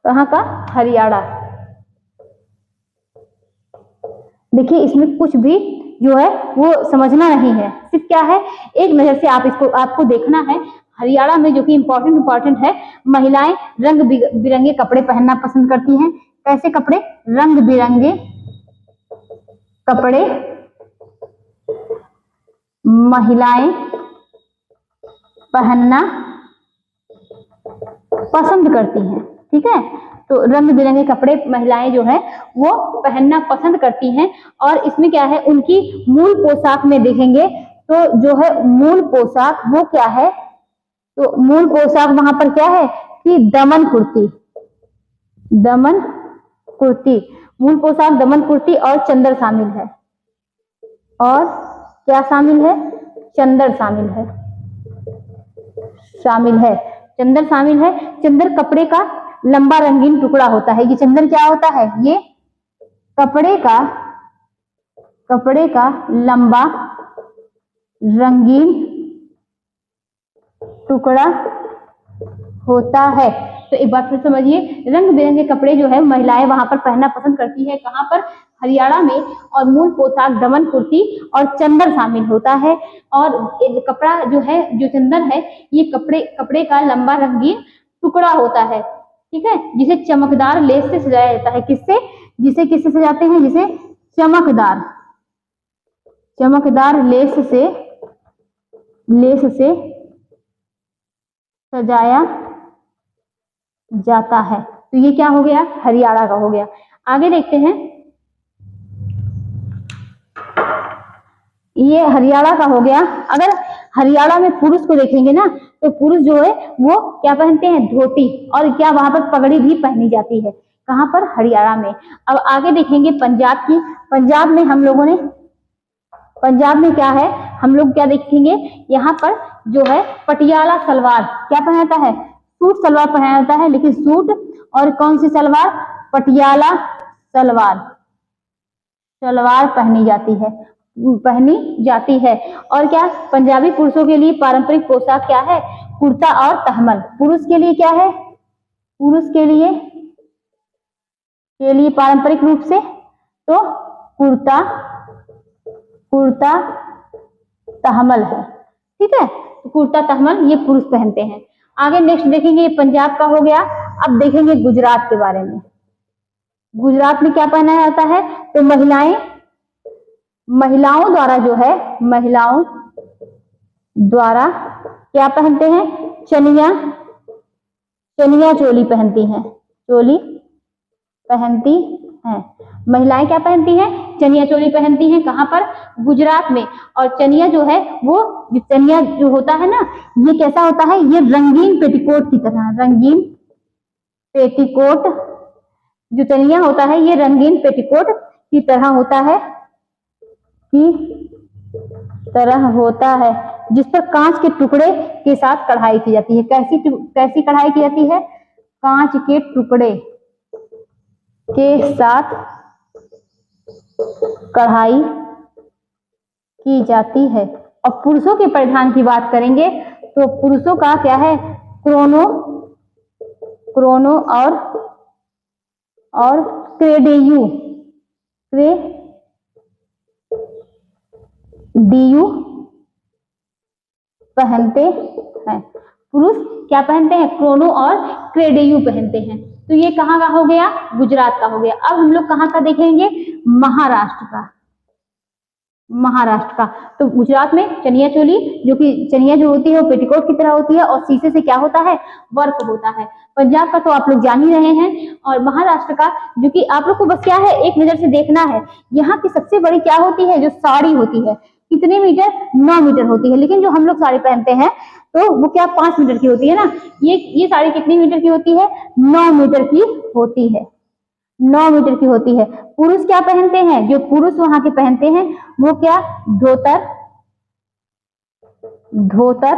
कहाँ का? हरियाणा। देखिए इसमें कुछ भी जो है वो समझना नहीं है, सिर्फ क्या है, एक नजर से आपको देखना है। हरियाणा में जो कि इंपॉर्टेंट है, महिलाएं रंग बिरंगे कपड़े पहनना पसंद करती हैं। कैसे कपड़े? रंग बिरंगे कपड़े महिलाएं पहनना पसंद करती हैं। ठीक है, तो रंग बिरंगे कपड़े महिलाएं जो है वो पहनना पसंद करती हैं। और इसमें क्या है, उनकी मूल पोशाक में देखेंगे तो जो है मूल पोशाक वो क्या है? तो मूल पोशाक वहां पर क्या है कि दमन कुर्ती, दमन कुर्ती, मूल पोशाक दमन कुर्ती और चंदर शामिल है। और क्या शामिल है? चंदर शामिल है, चंदर शामिल है। चंदर कपड़े का लंबा रंगीन टुकड़ा होता है। ये चंदर क्या होता है? ये कपड़े का लंबा रंगीन टुकड़ा होता है। तो एक बात फिर समझिए, रंग बिरंगे कपड़े जो है महिलाएं वहां पर पहनना पसंद करती है। कहां पर? हरियाणा में। और मूल पोशाक दमन कुर्ती और चंदर शामिल होता है। और कपड़ा जो है, जो चंदर है, ये कपड़े का लंबा रंगीन टुकड़ा होता है। ठीक है, जिसे चमकदार लेस से सजाया जाता है। किससे? जिसे किससे सजाते हैं? जिसे चमकदार लेस से सजाया जाता है। तो ये क्या हो गया? हरियाणा का हो गया। आगे देखते हैं, ये हरियाणा का हो गया। अगर हरियाणा में पुरुष को देखेंगे ना, तो पुरुष जो है वो क्या पहनते हैं? धोती, और क्या वहां पर पगड़ी भी पहनी जाती है। कहां पर? हरियाणा में। अब आगे देखेंगे पंजाब की। पंजाब में क्या है, हम लोग क्या देखेंगे? यहाँ पर जो है पटियाला सलवार क्या पहनाता है? सूट सलवार पहना जाता है। लेकिन सूट और कौन सी सलवार? पटियाला सलवार पहनी जाती है। और क्या? पंजाबी पुरुषों के लिए पारंपरिक पोशाक क्या है? कुर्ता और तहमल। पुरुष के लिए क्या है? पुरुष के लिए पारंपरिक रूप से तो कुर्ता तहमल है। ठीक है, तो कुर्ता तहमल ये पुरुष पहनते हैं। आगे नेक्स्ट देखेंगे, ये पंजाब का हो गया। अब देखेंगे गुजरात के बारे में। गुजरात में क्या पहना जाता है? तो महिलाओं द्वारा क्या पहनते हैं? चनिया चोली पहनती हैं। महिलाएं क्या पहनती हैं? चनिया चोली पहनती हैं। कहां पर? गुजरात में। और चनिया जो है वो, चनिया जो होता है ना, ये कैसा होता है? ये रंगीन पेटीकोट की तरह, रंगीन पेटीकोट जो चनिया होता है ये रंगीन पेटीकोट की तरह होता है, जिस पर कांच के टुकड़े के साथ कढ़ाई की जाती है। कैसी कढ़ाई की जाती है? कांच के टुकड़े के साथ कढ़ाई की जाती है। और पुरुषों के परिधान की बात करेंगे तो पुरुषों का क्या है? क्रोनो और क्रेडेयू पहनते हैं। पुरुष क्या पहनते हैं? क्रोनो और क्रेडेयू पहनते हैं। तो ये कहाँ का हो गया? गुजरात का हो गया। अब हम लोग कहाँ का देखेंगे? महाराष्ट्र का। तो गुजरात में चनिया चोली, जो कि चनिया जो होती है वो पेटीकोट की तरह होती है और शीशे से क्या होता है? वर्क होता है। पंजाब का तो आप लोग जान ही रहे हैं। और महाराष्ट्र का, जो कि आप लोग को बस क्या है, एक नजर से देखना है। यहाँ की सबसे बड़ी क्या होती है? जो साड़ी होती है। कितने मीटर? 9 मीटर होती है। लेकिन जो हम लोग साड़ी पहनते हैं तो वो क्या 5 मीटर की होती है ना। ये साड़ी कितनी मीटर की होती है? 9 मीटर की होती है, 9 मीटर की होती है। पुरुष क्या पहनते हैं? जो पुरुष वहां के पहनते हैं वो क्या? धोतर, धोतर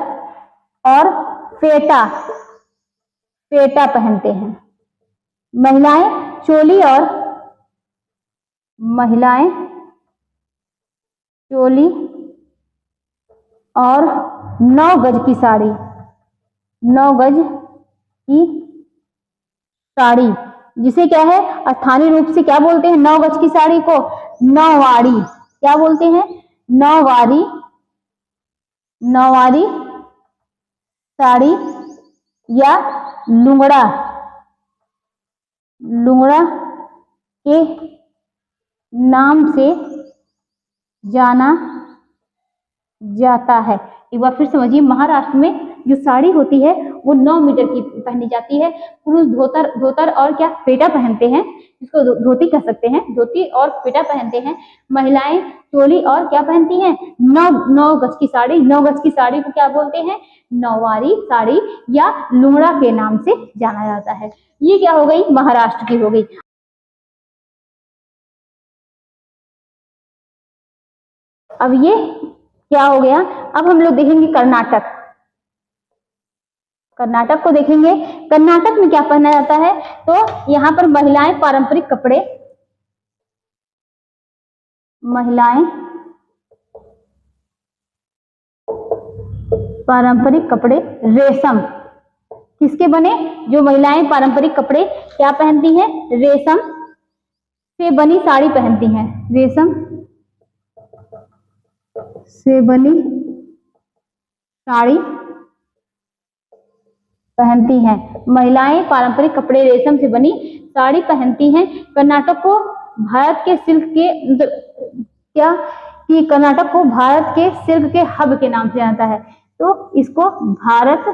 और फेटा, फेटा पहनते हैं। महिलाएं चोली और महिलाएं चोली और 9 गज की साड़ी, 9 गज की साड़ी, जिसे क्या है स्थानीय रूप से क्या बोलते हैं? 9 गज की साड़ी को नौवारी। क्या बोलते हैं? नौवारी, नौवारी साड़ी या लुंगड़ा, लुंगड़ा के नाम से जाना जाता है। एक बार फिर समझिए, महाराष्ट्र में जो साड़ी होती है वो 9 मीटर की पहनी जाती है। पुरुष धोतर और क्या? फेटा पहनते हैं, जिसको धोती कह सकते हैं, धोती और फेटा पहनते हैं। महिलाएं चोली और क्या पहनती हैं? 9 गज की साड़ी। 9 गज की साड़ी को क्या बोलते हैं? नौवारी साड़ी या लुंगड़ा के नाम से जाना जाता है। ये क्या हो गई? महाराष्ट्र की हो गई। अब ये क्या हो गया? अब हम लोग देखेंगे कर्नाटक। कर्नाटक को देखेंगे। कर्नाटक में क्या पहना जाता है? तो यहाँ पर महिलाएं पारंपरिक कपड़े, महिलाएं पारंपरिक कपड़े रेशम, किसके बने? जो महिलाएं पारंपरिक कपड़े क्या पहनती हैं? रेशम से बनी साड़ी पहनती हैं, रेशम से बनी साड़ी पहनती हैं। महिलाएं पारंपरिक कपड़े रेशम से बनी साड़ी पहनती हैं। कर्नाटक को भारत के सिल्क के क्या कि कर्नाटक को भारत के सिल्क के हब के नाम से जानता है। तो इसको भारत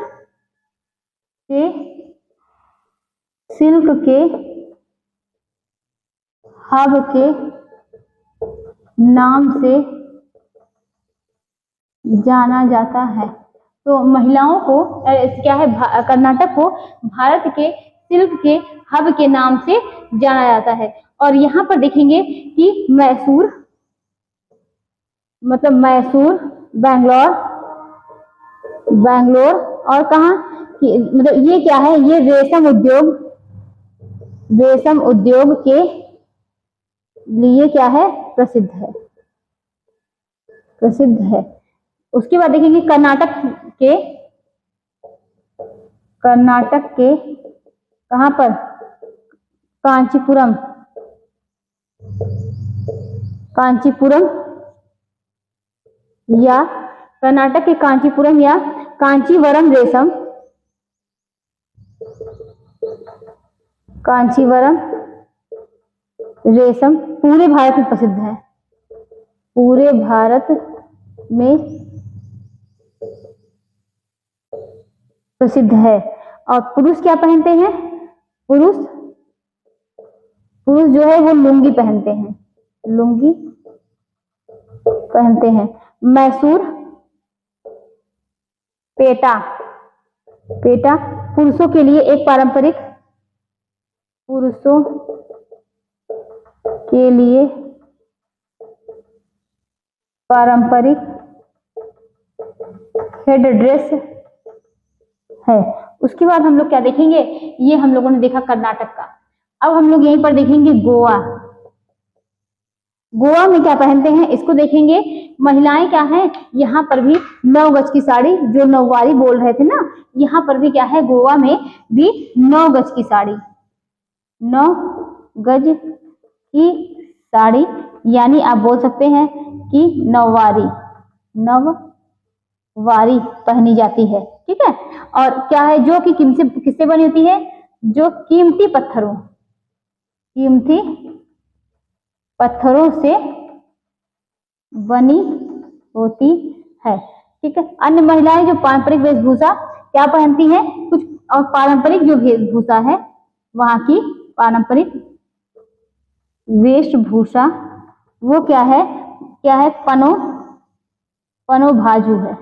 के सिल्क के हब के नाम से जाना जाता है। तो महिलाओं को क्या है? कर्नाटक को भारत के सिल्क के हब के नाम से जाना जाता है। और यहाँ पर देखेंगे कि मैसूर, मतलब मैसूर, बैंगलोर, बैंगलोर और कहाँ कि मतलब ये क्या है? ये रेशम उद्योग, रेशम उद्योग के लिए क्या है? प्रसिद्ध है, प्रसिद्ध है। उसके बाद देखेंगे कर्नाटक के, कर्नाटक के कहां पर? कांचीपुरम, कांचीपुरम या कर्नाटक के कांचीपुरम या कांचीवरम रेशम, कांचीवरम रेशम पूरे भारत में प्रसिद्ध है, पूरे भारत में प्रसिद्ध है। और पुरुष क्या पहनते हैं? पुरुष पुरुष जो है वो लुंगी पहनते हैं, लुंगी पहनते हैं। मैसूर पेटा, पेटा पुरुषों के लिए एक पारंपरिक, पुरुषों के लिए पारंपरिक हेड ड्रेस है। उसके बाद हम लोग क्या देखेंगे? ये हम लोगों ने देखा कर्नाटक का। अब हम लोग यहीं पर देखेंगे गोवा। गोवा में क्या पहनते हैं इसको देखेंगे। महिलाएं क्या है? यहाँ पर भी 9 गज की साड़ी, जो नौवारी बोल रहे थे ना, यहाँ पर भी क्या है? गोवा में भी 9 गज की साड़ी, 9 गज की साड़ी, यानी आप बोल सकते हैं कि नौवारी, नौवारी पहनी जाती है। ठीक है। और क्या है? जो कि किससे बनी होती है? जो कीमती पत्थरों, कीमती पत्थरों से बनी होती है। ठीक है। अन्य महिलाएं जो पारंपरिक वेशभूषा क्या पहनती हैं? कुछ और पारंपरिक जो वेशभूषा है, वहां की पारंपरिक वेशभूषा वो क्या है? क्या है? पनो, पनो भाजू है।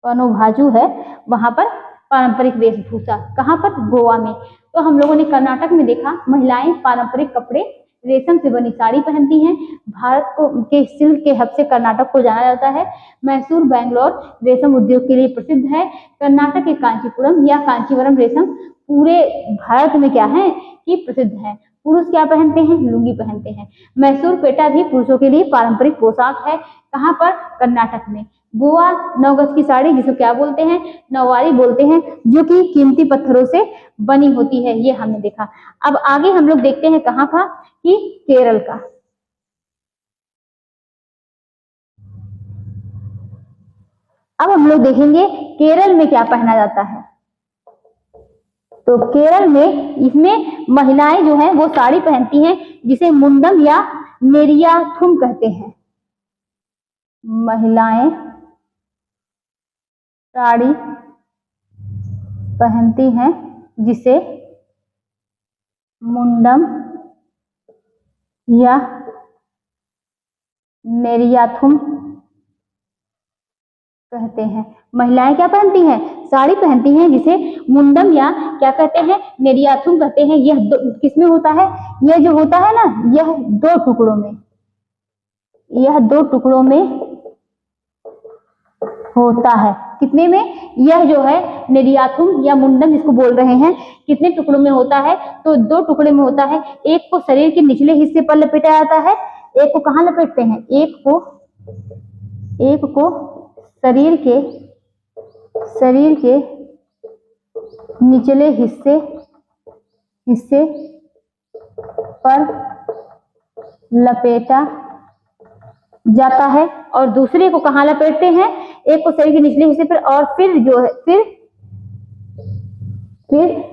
पनोभाजु है, वहां पर पारंपरिक वेशभूषा। कहाँ पर? गोवा में। तो हम लोगों ने कर्नाटक में देखा महिलाएं पारंपरिक कपड़े रेशम से बनी साड़ी पहनती हैं। भारत को के सिल्क के हब से कर्नाटक को जाना जाता है। मैसूर बेंगलोर रेशम उद्योग के लिए प्रसिद्ध है। कर्नाटक के कांचीपुरम या कांचीवरम रेशम पूरे भारत में क्या है कि प्रसिद्ध है। पुरुष क्या पहनते हैं? लुंगी पहनते हैं। मैसूर पेटा भी पुरुषों के लिए पारंपरिक पोशाक है। कहाँ पर? कर्नाटक में। गोवा 9 गज की साड़ी जिसको क्या बोलते हैं? नौवारी बोलते हैं, जो कि कीमती पत्थरों से बनी होती है, ये हमने देखा। अब आगे हम लोग देखते हैं कहाँ का कि केरल का। अब हम लोग देखेंगे केरल में क्या पहना जाता है। तो केरल में इसमें महिलाएं जो हैं वो साड़ी पहनती हैं जिसे मुंडम या नेरियाथुम कहते हैं। महिलाएं साड़ी पहनती हैं जिसे मुंडम या नेरियाथुम कहते हैं। महिलाएं क्या पहनती हैं? साड़ी पहनती हैं जिसे मुंडम या क्या कहते हैं? नेरियाथुम कहते हैं। यह किसमें होता है? यह जो होता है ना, यह 2 टुकड़ों में, यह 2 टुकड़ों में होता है। कितने में? यह जो है नेरियाथुम या मुंडम जिसको बोल रहे हैं, कितने टुकड़ों में होता है? तो 2 टुकड़े में होता है। एक को शरीर के निचले हिस्से पर लपेटा जाता है। एक को कहाँ लपेटते हैं? एक को शरीर के निचले हिस्से पर लपेटा जाता है और दूसरे को कहाँ लपेटते हैं? एक को शरीर के निचले हिस्से पर और फिर जो है फिर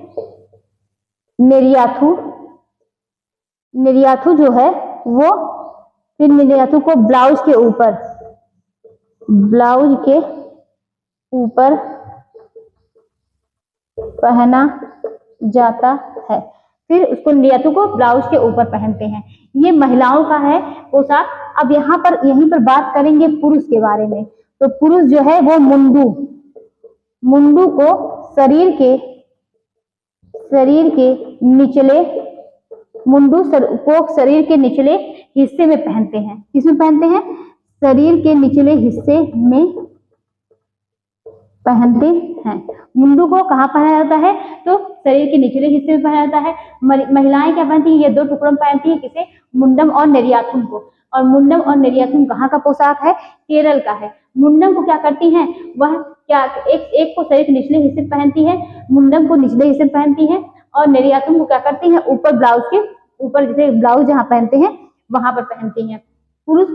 नेरियाथु जो है वो फिर नेरियाथु को ब्लाउज के ऊपर पहना जाता है। फिर उसको नेरियाथु को ब्लाउज के ऊपर पहनते हैं। ये महिलाओं का है पोशाक। अब यहाँ पर यहीं पर बात करेंगे पुरुष के बारे में। तो पुरुष जो है वो मुंडू को शरीर के निचले हिस्से में पहनते हैं। किसमें पहनते हैं? शरीर के निचले हिस्से में पहनते हैं। मुंडू को कहाँ पहना जाता है? तो शरीर के निचले हिस्से में पहना जाता है। महिलाएं क्या पहनती हैं? ये 2 टुकड़ों में पहनती हैं। किसे? मुंडम और नेरियाथुम को। और मुंडम और नेरियाथुम कहाँ का पोशाक है? केरल का है। मुंडम को क्या करती हैं? वह क्या एक को शरीर के निचले हिस्से में पहनती है, मुंडम को निचले हिस्से में पहनती है, और नेरियाथुम को क्या करती हैं? ऊपर ब्लाउज के ऊपर, जैसे ब्लाउज जहाँ पहनते हैं वहां पर पहनती हैं। पुरुष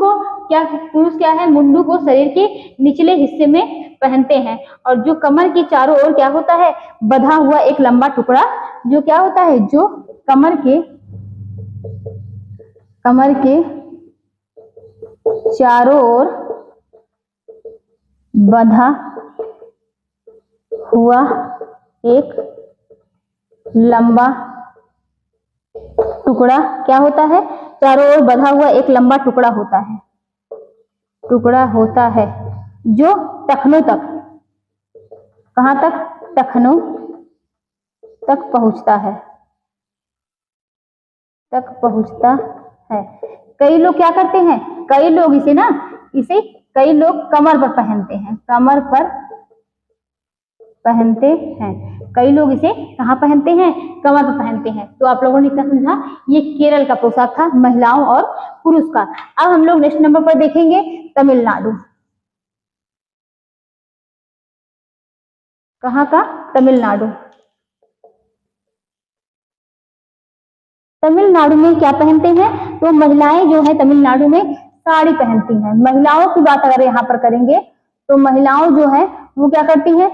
क्या है? मुंडू को शरीर के निचले हिस्से में पहनते हैं और जो कमर की चारों ओर क्या होता है? बंधा हुआ एक लंबा टुकड़ा, जो क्या होता है? जो कमर के चारों ओर बंधा हुआ एक लंबा टुकड़ा क्या होता है? चारों ओर बंधा हुआ एक लंबा टुकड़ा होता है जो टखनों तक, कहां तक? टखनों तक पहुंचता है। कई लोग क्या करते हैं? कई लोग कई लोग कमर पर पहनते हैं। कई लोग इसे कहाँ पहनते हैं? कमर पर पहनते हैं। तो आप लोगों ने क्या समझा? ये केरल का पोशाक था महिलाओं और पुरुष का। अब हम लोग नेक्स्ट नंबर पर देखेंगे तमिलनाडु। कहाँ का? तमिलनाडु। तमिलनाडु में क्या पहनते हैं? तो महिलाएं जो है तमिलनाडु में साड़ी पहनती हैं। महिलाओं की बात अगर यहाँ पर करेंगे तो महिलाओं जो है वो क्या करती हैं?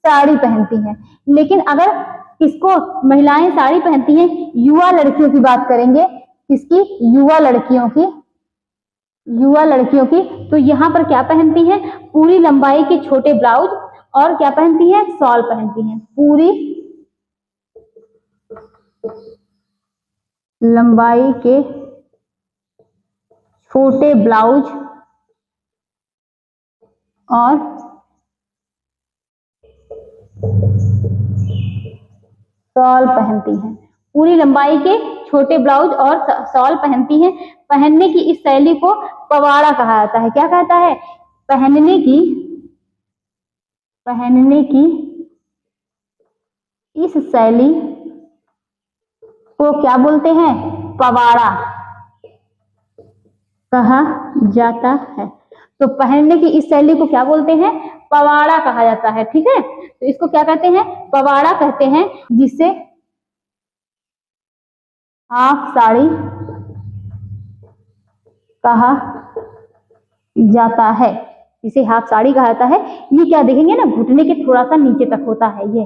साड़ी पहनती हैं। लेकिन अगर किसको महिलाएं साड़ी पहनती हैं? युवा लड़कियों की बात करेंगे। किसकी? युवा लड़कियों की। तो यहाँ पर क्या पहनती हैं? पूरी लंबाई के छोटे ब्लाउज और क्या पहनती हैं? शॉल पहनती हैं। पूरी लंबाई के छोटे ब्लाउज और शॉल पहनती हैं। पूरी लंबाई के छोटे ब्लाउज और शॉल पहनती हैं। पहनने की इस शैली को पवाड़ा कहा जाता है। क्या कहता है? पहनने की इस शैली को क्या बोलते हैं? पवाड़ा कहा जाता है। तो पहनने की इस शैली को क्या बोलते हैं? पवाड़ा कहा जाता है। ठीक है, तो इसको क्या कहते हैं? पवाड़ा कहते हैं, जिसे हाफ साड़ी कहा जाता है। जिसे हाफ साड़ी कहा जाता है। ये क्या देखेंगे ना, घुटने के थोड़ा सा नीचे तक होता है। ये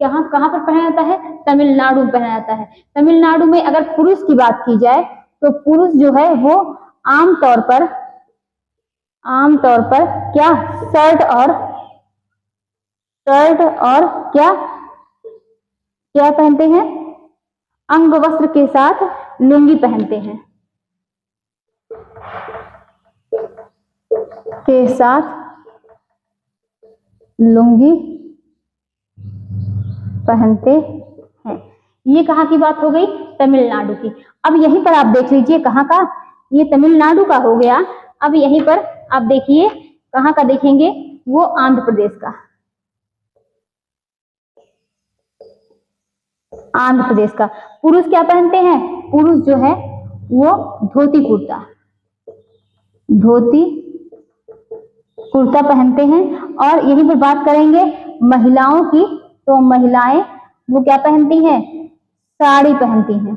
कहाँ कहाँ पर पहना जाता है? तमिलनाडु में पहना जाता है। तमिलनाडु में अगर पुरुष की बात की जाए तो पुरुष जो है वो आमतौर पर क्या शर्ट और क्या पहनते हैं? अंग वस्त्र के साथ लुंगी पहनते हैं। के साथ लुंगी पहनते हैं। ये कहाँ की बात हो गई? तमिलनाडु की। अब यहीं पर आप देख लीजिए कहाँ का, ये तमिलनाडु का हो गया। अब यहीं पर आप देखिए कहाँ का देखेंगे, वो आंध्र प्रदेश का। आंध्र प्रदेश का पुरुष क्या पहनते हैं? पुरुष जो है वो धोती कुर्ता पहनते हैं। और यहीं पर बात करेंगे महिलाओं की, तो महिलाएं वो क्या पहनती हैं? साड़ी पहनती हैं।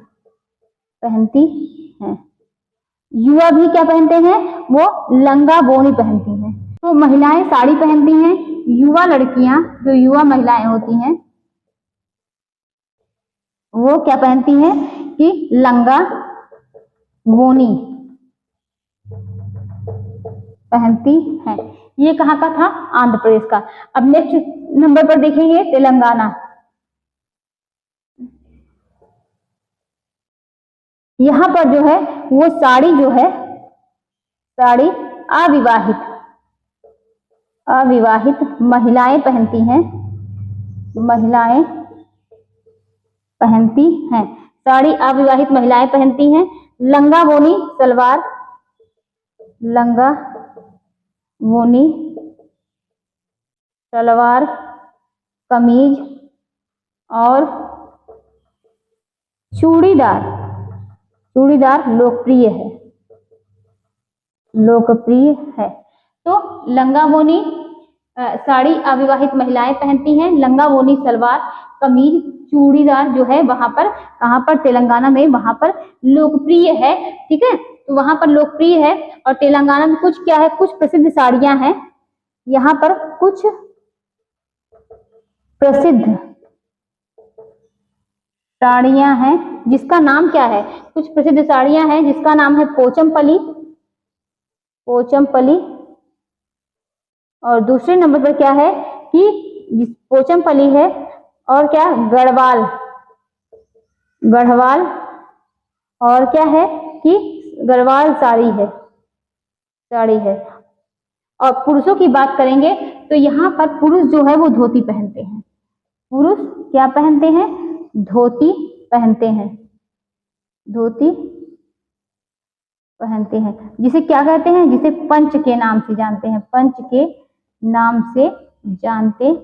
युवा भी क्या पहनते हैं? वो लंगा बोनी पहनती हैं। तो महिलाएं साड़ी पहनती हैं। युवा लड़कियां, जो युवा महिलाएं होती हैं, वो क्या पहनती हैं कि लंगा बोनी पहनती हैं। ये कहाँ का था? आंध्र प्रदेश का। अब नेक्स्ट नंबर पर देखेंगे तेलंगाना। यहाँ पर जो है वो साड़ी अविवाहित महिलाएं पहनती हैं। साड़ी अविवाहित महिलाएं पहनती हैं। लंगा बोनी सलवार कमीज और चूड़ीदार लोकप्रिय है। तो लंगा बोनी साड़ी अविवाहित महिलाएं पहनती हैं। लंगा बोनी सलवार कमीज चूड़ीदार जो है वहां पर, कहां पर? तेलंगाना में वहां पर लोकप्रिय है। ठीक है, तो वहां पर लोकप्रिय है। और तेलंगाना में कुछ क्या है? कुछ प्रसिद्ध साड़ियां हैं। यहाँ पर कुछ प्रसिद्ध साड़ियां हैं जिसका नाम क्या है? कुछ प्रसिद्ध साड़ियां हैं जिसका नाम है पोचमपल्ली। और दूसरे नंबर पर क्या है कि पोचमपल्ली है, और क्या? गढ़वाल और क्या है कि गढ़वाल साड़ी है। और पुरुषों की बात करेंगे तो यहाँ पर पुरुष जो है वो धोती पहनते हैं। पुरुष क्या पहनते हैं? धोती पहनते हैं। जिसे क्या कहते हैं? जिसे पंच के नाम से जानते हैं।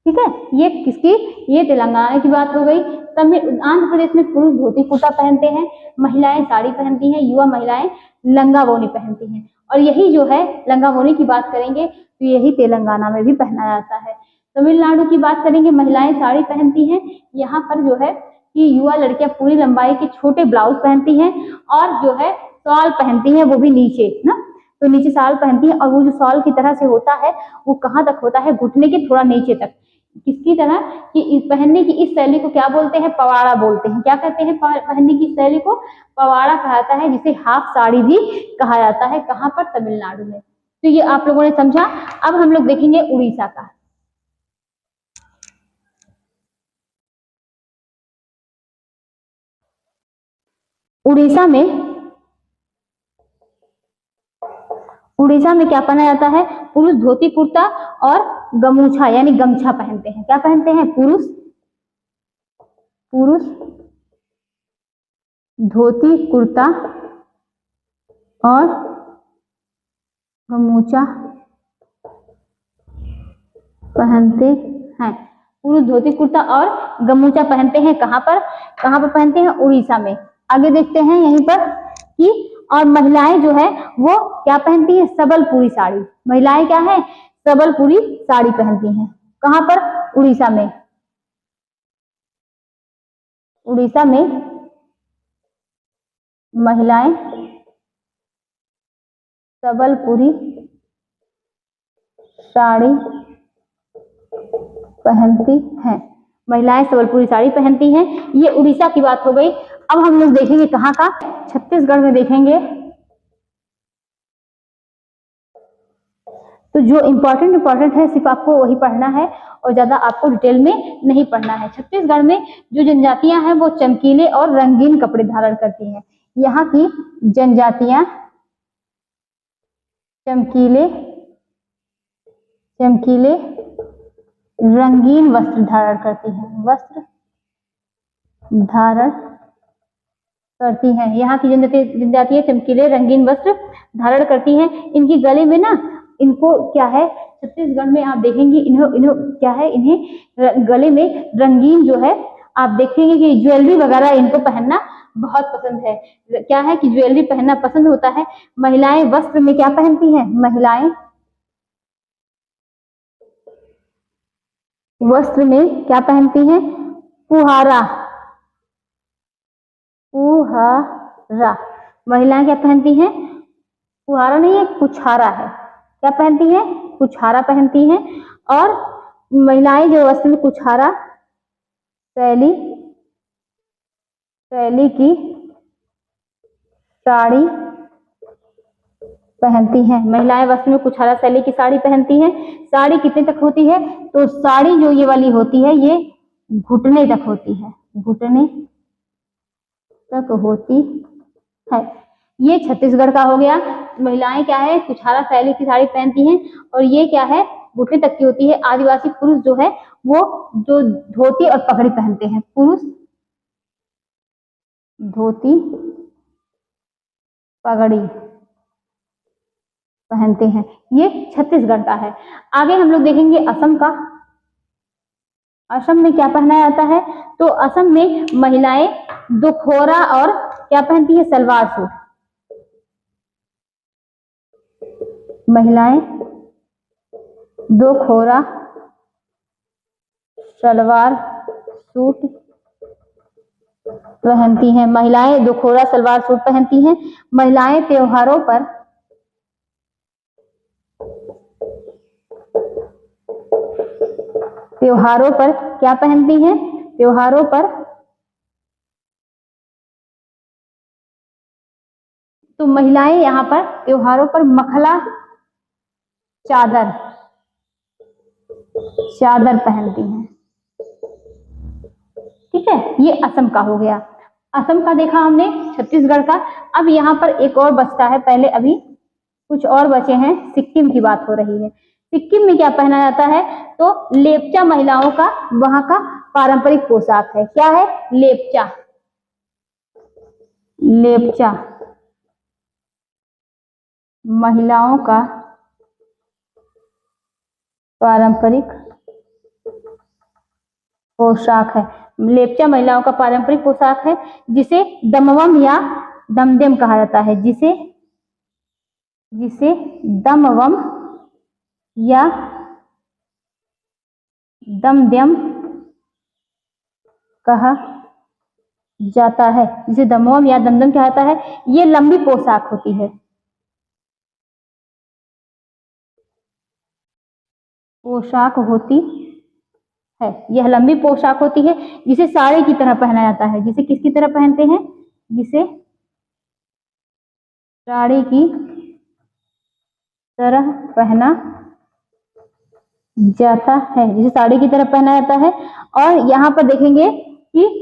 ठीक है, ये किसकी? ये तेलंगाना की बात हो गई। आंध्र प्रदेश में पुरुष धोती कुर्ता पहनते हैं, महिलाएं साड़ी पहनती हैं, युवा महिलाएं लंगा बोनी पहनती हैं। और यही जो है लंगा बोनी की बात करेंगे तो यही तेलंगाना में भी पहना जाता है। तमिलनाडु की बात करेंगे, महिलाएं साड़ी पहनती हैं। यहाँ पर जो है कि युवा लड़कियां पूरी लंबाई के छोटे ब्लाउज पहनती हैं और जो है शॉल पहनती हैं, वो भी नीचे ना, तो नीचे शॉल पहनती है। और वो जो शॉल की तरह से होता है वो कहाँ तक होता है? घुटने के थोड़ा नीचे तक। किसकी तरह कि पहनने की इस शैली को क्या बोलते हैं? पवाड़ा बोलते हैं। क्या कहते हैं? पहनने की शैली को पवाड़ा कहा जाता है, जिसे हाफ साड़ी भी कहा जाता है। कहाँ पर? तमिलनाडु में। तो ये आप लोगों ने समझा। अब हम लोग देखेंगे उड़ीसा का। उड़ीसा में क्या पहना जाता है? पुरुष धोती कुर्ता और गमूछा यानी गमछा पहनते हैं। क्या पहनते हैं? पुरुष पुरुष धोती कुर्ता और गमूचा पहनते हैं। पुरुष धोती कुर्ता और गमूचा पहनते हैं। कहाँ पर पहनते हैं? उड़ीसा में। आगे देखते हैं यहीं पर कि और महिलाएं जो है वो क्या पहनती है? सबलपुरी साड़ी। महिलाएं क्या है? सबलपुरी साड़ी पहनती हैं। कहाँ पर? उड़ीसा में। उड़ीसा में महिलाएं सबलपुरी साड़ी पहनती हैं। महिलाएं सबलपुरी साड़ी पहनती हैं। ये उड़ीसा की बात हो गई। अब हम लोग देखेंगे कहाँ का? छत्तीसगढ़ में देखेंगे। तो जो इम्पोर्टेंट है सिर्फ आपको वही पढ़ना है और ज्यादा आपको डिटेल में नहीं पढ़ना है। छत्तीसगढ़ में जो जनजातियां हैं वो चमकीले और रंगीन कपड़े धारण करती हैं। यहाँ की जनजातियां चमकीले रंगीन वस्त्र धारण करती हैं। यहाँ की जनजातियां चमकीले रंगीन वस्त्र धारण करती हैं। इनकी गले में ना, इनको क्या है, छत्तीसगढ़ में आप देखेंगे इन्हें क्या है, इन्हें गले में रंगीन जो है आप देखेंगे कि ज्वेलरी वगैरह इनको पहनना बहुत पसंद है। क्या है कि ज्वेलरी पहनना पसंद होता है। महिलाएं वस्त्र में क्या पहनती हैं? महिलाएं वस्त्र में क्या पहनती हैं? पुहारा। महिलाएं क्या पहनती हैं? पुहारा नहीं है, कुछारा है। क्या पहनती हैं? कुछारा पहनती हैं। और महिलाएं जो वस्त्र में कुछारा शैली की साड़ी पहनती हैं। महिलाएं वस्त्र में कुछारा शैली की साड़ी पहनती हैं। साड़ी कितने तक होती है? तो साड़ी जो ये वाली होती है ये घुटने तक होती है। घुटने तक होती है। ये छत्तीसगढ़ का हो गया। महिलाएं क्या है? कुछारा शैली की साड़ी पहनती हैं और ये क्या है? घुटने तक की होती है। आदिवासी पुरुष जो है वो जो धोती और पगड़ी पहनते हैं। पुरुष धोती पगड़ी पहनते हैं। ये छत्तीसगढ़ का है। आगे हम लोग देखेंगे असम का। असम में क्या पहना जाता है? तो असम में महिलाएं दुखोरा और क्या पहनती है? सलवार सूट। महिलाएं दुखोरा सलवार सूट पहनती हैं। महिलाएं दुखोरा सलवार सूट पहनती हैं। महिलाएं त्योहारों पर क्या पहनती हैं? त्योहारों पर तो महिलाएं यहाँ पर त्योहारों पर मखला चादर पहनती हैं। ठीक है, ये असम का हो गया। असम का देखा हमने, छत्तीसगढ़ का। अब यहाँ पर एक और बचता है। पहले अभी कुछ और बचे हैं। सिक्किम की बात हो रही है। सिक्किम में क्या पहना जाता है? तो लेप्चा महिलाओं का वहां का पारंपरिक पोशाक है। क्या है? लेप्चा महिलाओं का पारंपरिक पोशाक है। लेप्चा महिलाओं का पारंपरिक पोशाक है जिसे दमवम या दमदम कहा जाता है। जिसे दमवम या दमदम कहा जाता है। जिसे दमवम या दमदम कहा जाता है। ये लंबी पोशाक होती है। यह लंबी पोशाक होती है जिसे साड़ी की तरह पहना जाता है। जिसे किसकी तरह पहनते हैं? जिसे साड़ी की तरह पहना जाता है। जिसे साड़ी की तरह पहना जाता है। और यहाँ पर देखेंगे कि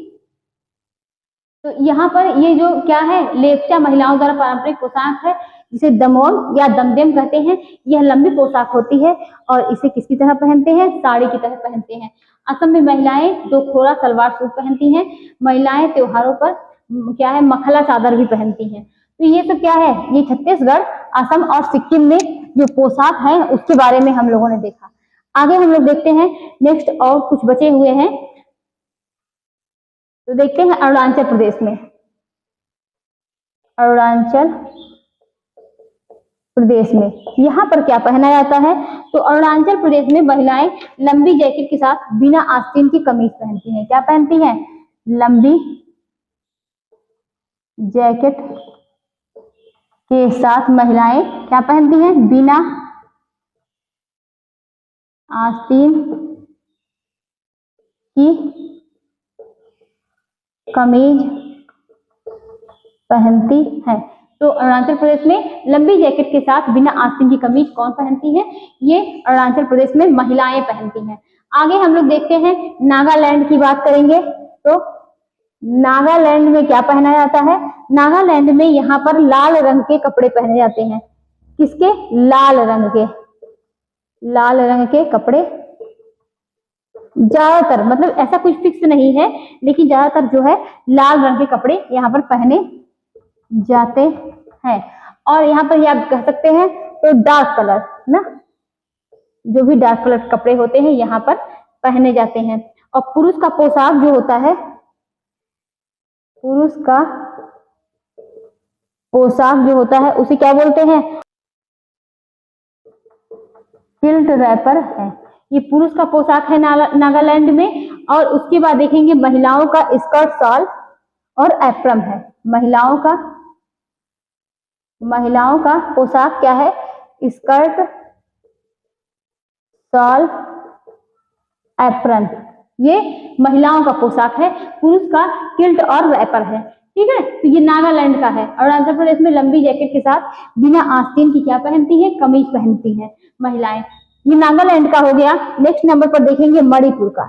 तो यहाँ पर ये जो क्या है? लेप्चा महिलाओं द्वारा पारंपरिक पोशाक है जिसे दमोन या दमदम कहते हैं। यह लंबी पोशाक होती है और इसे किसकी तरह पहनते हैं, साड़ी की तरह पहनते हैं। असम में महिलाएं दो खोरा सलवार सूट पहनती हैं। महिलाएं त्योहारों पर क्या है, मखला चादर भी पहनती हैं। तो ये सब क्या है, ये छत्तीसगढ़, असम और सिक्किम में जो पोशाक है उसके बारे में हम लोगों ने देखा। आगे हम लोग देखते हैं नेक्स्ट और कुछ बचे हुए हैं। तो देखते हैं अरुणाचल प्रदेश में। अरुणाचल प्रदेश में यहाँ पर क्या पहना जाता है, तो अरुणाचल प्रदेश में महिलाएं लंबी जैकेट के साथ बिना आस्तीन की कमीज पहनती हैं। क्या पहनती हैं, लंबी जैकेट के साथ महिलाएं क्या पहनती हैं, बिना आस्तीन की कमीज पहनती है। तो अरुणाचल प्रदेश में लंबी जैकेट के साथ बिना आस्तीन की कमीज कौन पहनती है, ये अरुणाचल प्रदेश में महिलाएं पहनती हैं। आगे हम लोग देखते हैं नागालैंड की बात करेंगे। तो नागालैंड में क्या पहना जाता है, नागालैंड में यहाँ पर लाल रंग के कपड़े पहने जाते हैं। किसके, लाल रंग के, लाल रंग के कपड़े ज्यादातर, मतलब ऐसा कुछ फिक्स नहीं है, लेकिन ज्यादातर जो है लाल रंग के कपड़े यहाँ पर पहने जाते हैं। और यहाँ पर आप कह सकते हैं तो डार्क कलर ना, जो भी डार्क कलर कपड़े होते हैं यहाँ पर पहने जाते हैं। और पुरुष का पोशाक जो होता है, पुरुष का पोशाक जो होता है उसे क्या बोलते हैं, किल्ट रैपर है। ये पुरुष का पोशाक है नागालैंड में। और उसके बाद देखेंगे महिलाओं का स्कर्ट, शॉल और एप्रन है। महिलाओं का पोशाक क्या है, स्कर्ट, शॉल, एप्रन, ये महिलाओं का पोशाक है। पुरुष का किल्ट और रैपर है। ठीक है, तो ये नागालैंड का है। अरुणाचल प्रदेश में लंबी जैकेट के साथ बिना आस्तीन की क्या पहनती है, कमीज पहनती है महिलाएं। ये नागालैंड का हो गया। नेक्स्ट नंबर पर देखेंगे मणिपुर का।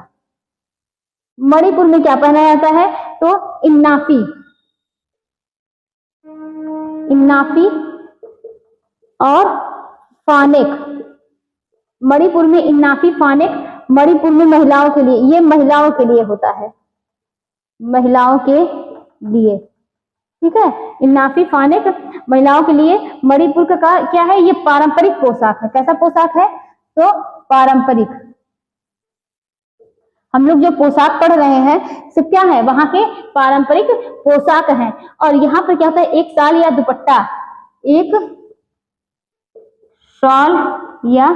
मणिपुर में क्या पहना जाता है, तो इन्नाफी, इन्नाफी और फानेक। मणिपुर में इन्नाफी, फानेक मणिपुर में महिलाओं के लिए, ये महिलाओं के लिए होता है, महिलाओं के लिए। ठीक है, इन्नाफी, फानेक महिलाओं के लिए। मणिपुर का क्या है, ये पारंपरिक पोशाक है। कैसा पोशाक है, तो पारंपरिक। हम लोग जो पोशाक पढ़ रहे हैं सब क्या है, वहां के पारंपरिक पोशाक हैं। और यहाँ पर क्या होता है, एक शाल या दुपट्टा, एक शॉल या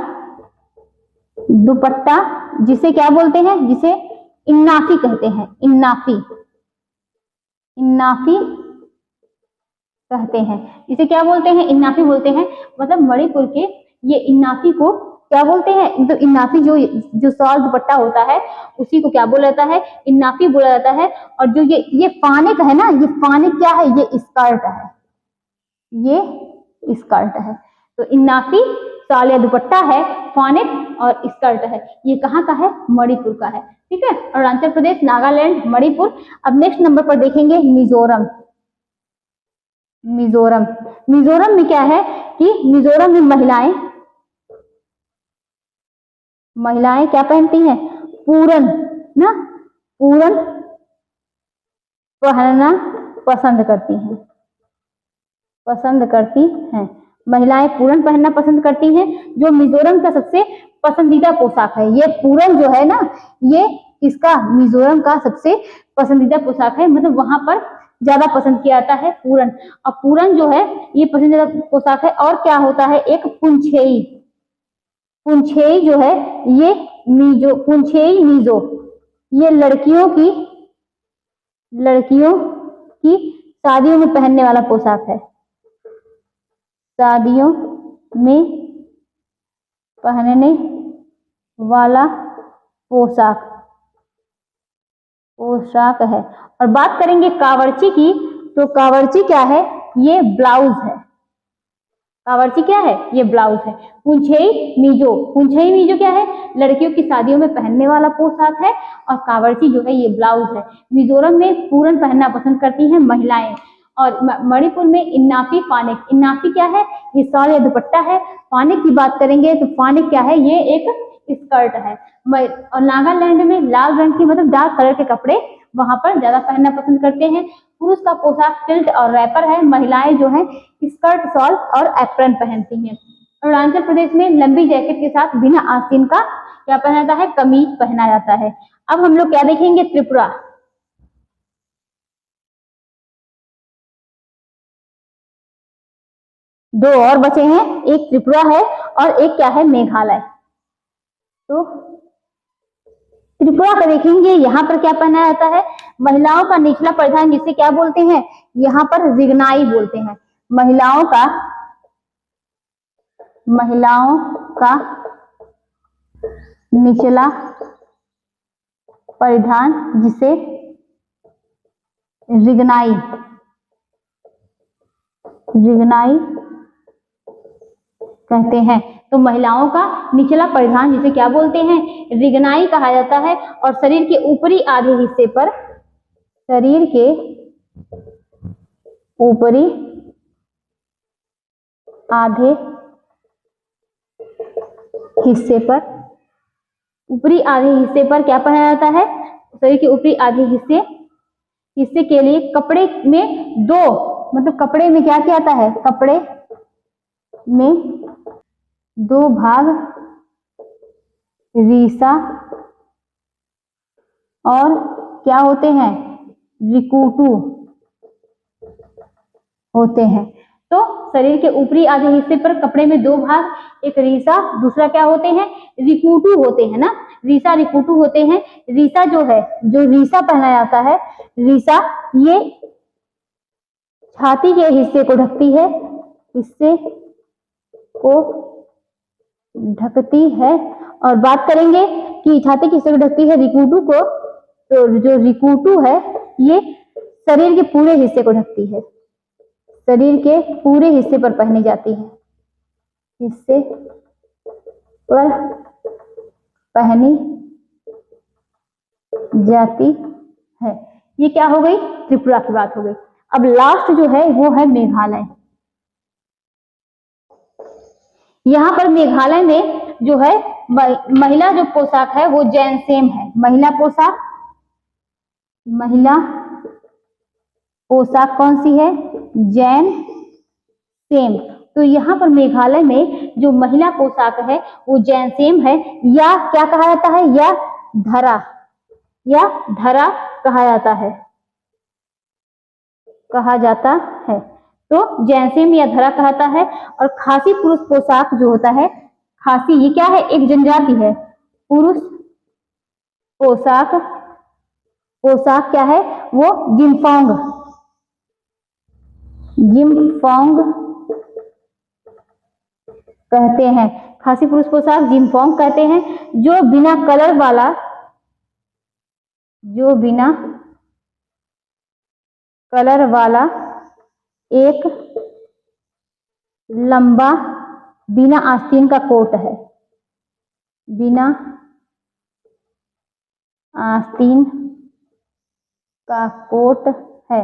दुपट्टा, जिसे क्या बोलते हैं, जिसे इन्नाफी कहते हैं। इन्नाफी, इन्नाफी कहते हैं। इसे क्या बोलते हैं, इन्नाफी बोलते हैं। मतलब मणिपुर के ये इन्नाफी को क्या बोलते हैं, तो इन्नाफी जो शॉल दुपट्टा होता है उसी को क्या बोला जाता है, इन्नाफी बोला जाता है। और जो ये फानेक है ना, ये फानेक क्या है, ये स्कर्ट है, ये स्कर्ट है। तो इन्नाफी शॉल या दुपट्टा है, फानेक और स्कर्ट है। ये कहाँ का है, मणिपुर का है। ठीक है, अरुणाचल प्रदेश, नागालैंड, मणिपुर। अब नेक्स्ट नंबर पर देखेंगे मिजोरम। मिजोरम, मिजोरम में क्या है कि मिजोरम में महिलाएं क्या पहनती हैं, पूरन ना, पूरन पहनना पसंद करती हैं। महिलाएं पूरन पहनना पसंद करती हैं, जो मिजोरम का सबसे पसंदीदा पोशाक है। ये पूरन जो है ना, ये इसका मिजोरम का सबसे पसंदीदा पोशाक है। मतलब वहां पर ज्यादा पसंद किया जाता है पूरन। और पूरन जो है ये पसंदीदा पोशाक है। और क्या होता है, एक पुंछेई, पुंछेई जो है ये मीजो, पुंछेई मीजो, ये लड़कियों की शादियों में पहनने वाला पोशाक है। शादियों में पहनने वाला पोशाक है। और बात करेंगे कावड़ची की, तो कावड़ची क्या है, ये ब्लाउज है। कावड़ची क्या है, ये ब्लाउज है। पुंछेई मीजो क्या है, लड़कियों की शादियों में पहनने वाला पोशाक है। और कावड़ची जो है ये ब्लाउज है। मिजोरम में पूरन पहनना पसंद करती हैं महिलाएं। और मणिपुर में इन्नाफी फानेक, इन्नाफी क्या है, ये शॉल या दुपट्टा है। फानेक की बात करेंगे तो फानेक क्या है, ये एक स्कर्ट है। और नागालैंड में लाल रंग की मतलब डार्क कलर के कपड़े वहां पर ज्यादा पहनना पसंद करते हैं। पुरुष का पोशाक किल्ट और रैपर है, महिलाएं जो है स्कर्ट, शॉल और एप्रन पहनती हैं। अरुणाचल प्रदेश में लंबी जैकेट के साथ बिना आस्तीन का क्या पहना जाता है, कमीज पहना जाता है। अब हम लोग क्या देखेंगे, त्रिपुरा। दो और बचे हैं, एक त्रिपुरा है और एक क्या है, मेघालय। तो त्रिपुरा का देखेंगे, यहाँ पर क्या पहना जाता है, महिलाओं का निचला परिधान जिसे क्या बोलते हैं, यहाँ पर रिगनाई बोलते हैं। महिलाओं का निचला परिधान जिसे रिगनाई कहते हैं। तो महिलाओं का निचला परिधान जिसे क्या बोलते हैं, रिगनाई कहा जाता है। और शरीर के ऊपरी आधे हिस्से पर, शरीर के ऊपरी आधे हिस्से पर क्या पहना जाता है, शरीर के ऊपरी आधे हिस्से के लिए कपड़े में दो, मतलब कपड़े में क्या क्या आता है, कपड़े में दो भाग रीसा और क्या होते हैं, रिकुटू होते हैं। तो शरीर के ऊपरी आधे हिस्से पर कपड़े में दो भाग, एक रीसा, दूसरा क्या होते हैं, रिकुटू होते हैं ना, रीसा रिकुटू होते हैं। रीसा जो है, जो रीसा पहना जाता है, रीसा ये छाती के हिस्से को ढकती है, और बात करेंगे कि छाती के हिस्से को ढकती है रिकुटू को, तो जो रिकुटू है ये शरीर के पूरे हिस्से को ढकती है, शरीर के पूरे हिस्से पर पहनी जाती है, हिस्से पर पहनी जाती है। ये क्या हो गई, त्रिपुरा की बात हो गई। अब लास्ट जो है वो है मेघालय। यहाँ पर मेघालय में जो है महिला जो पोशाक है वो जैन सेम है। महिला पोशाक कौन सी है, जैन सेम। तो यहाँ पर मेघालय में जो महिला पोशाक है वो जैन सेम है, या क्या कहा जाता है, या धरा कहा जाता है। तो जैनसेम या धरा कहता है। और खासी पुरुष पोशाक जो होता है, खासी ये क्या है, एक जनजाति है। पुरुष पोशाक क्या है, वो जिम्फोंग कहते हैं। खासी पुरुष पोशाक जिम्फोंग कहते हैं। जो बिना कलर वाला एक लंबा बिना आस्तीन का कोट है, बिना आस्तीन का कोट है।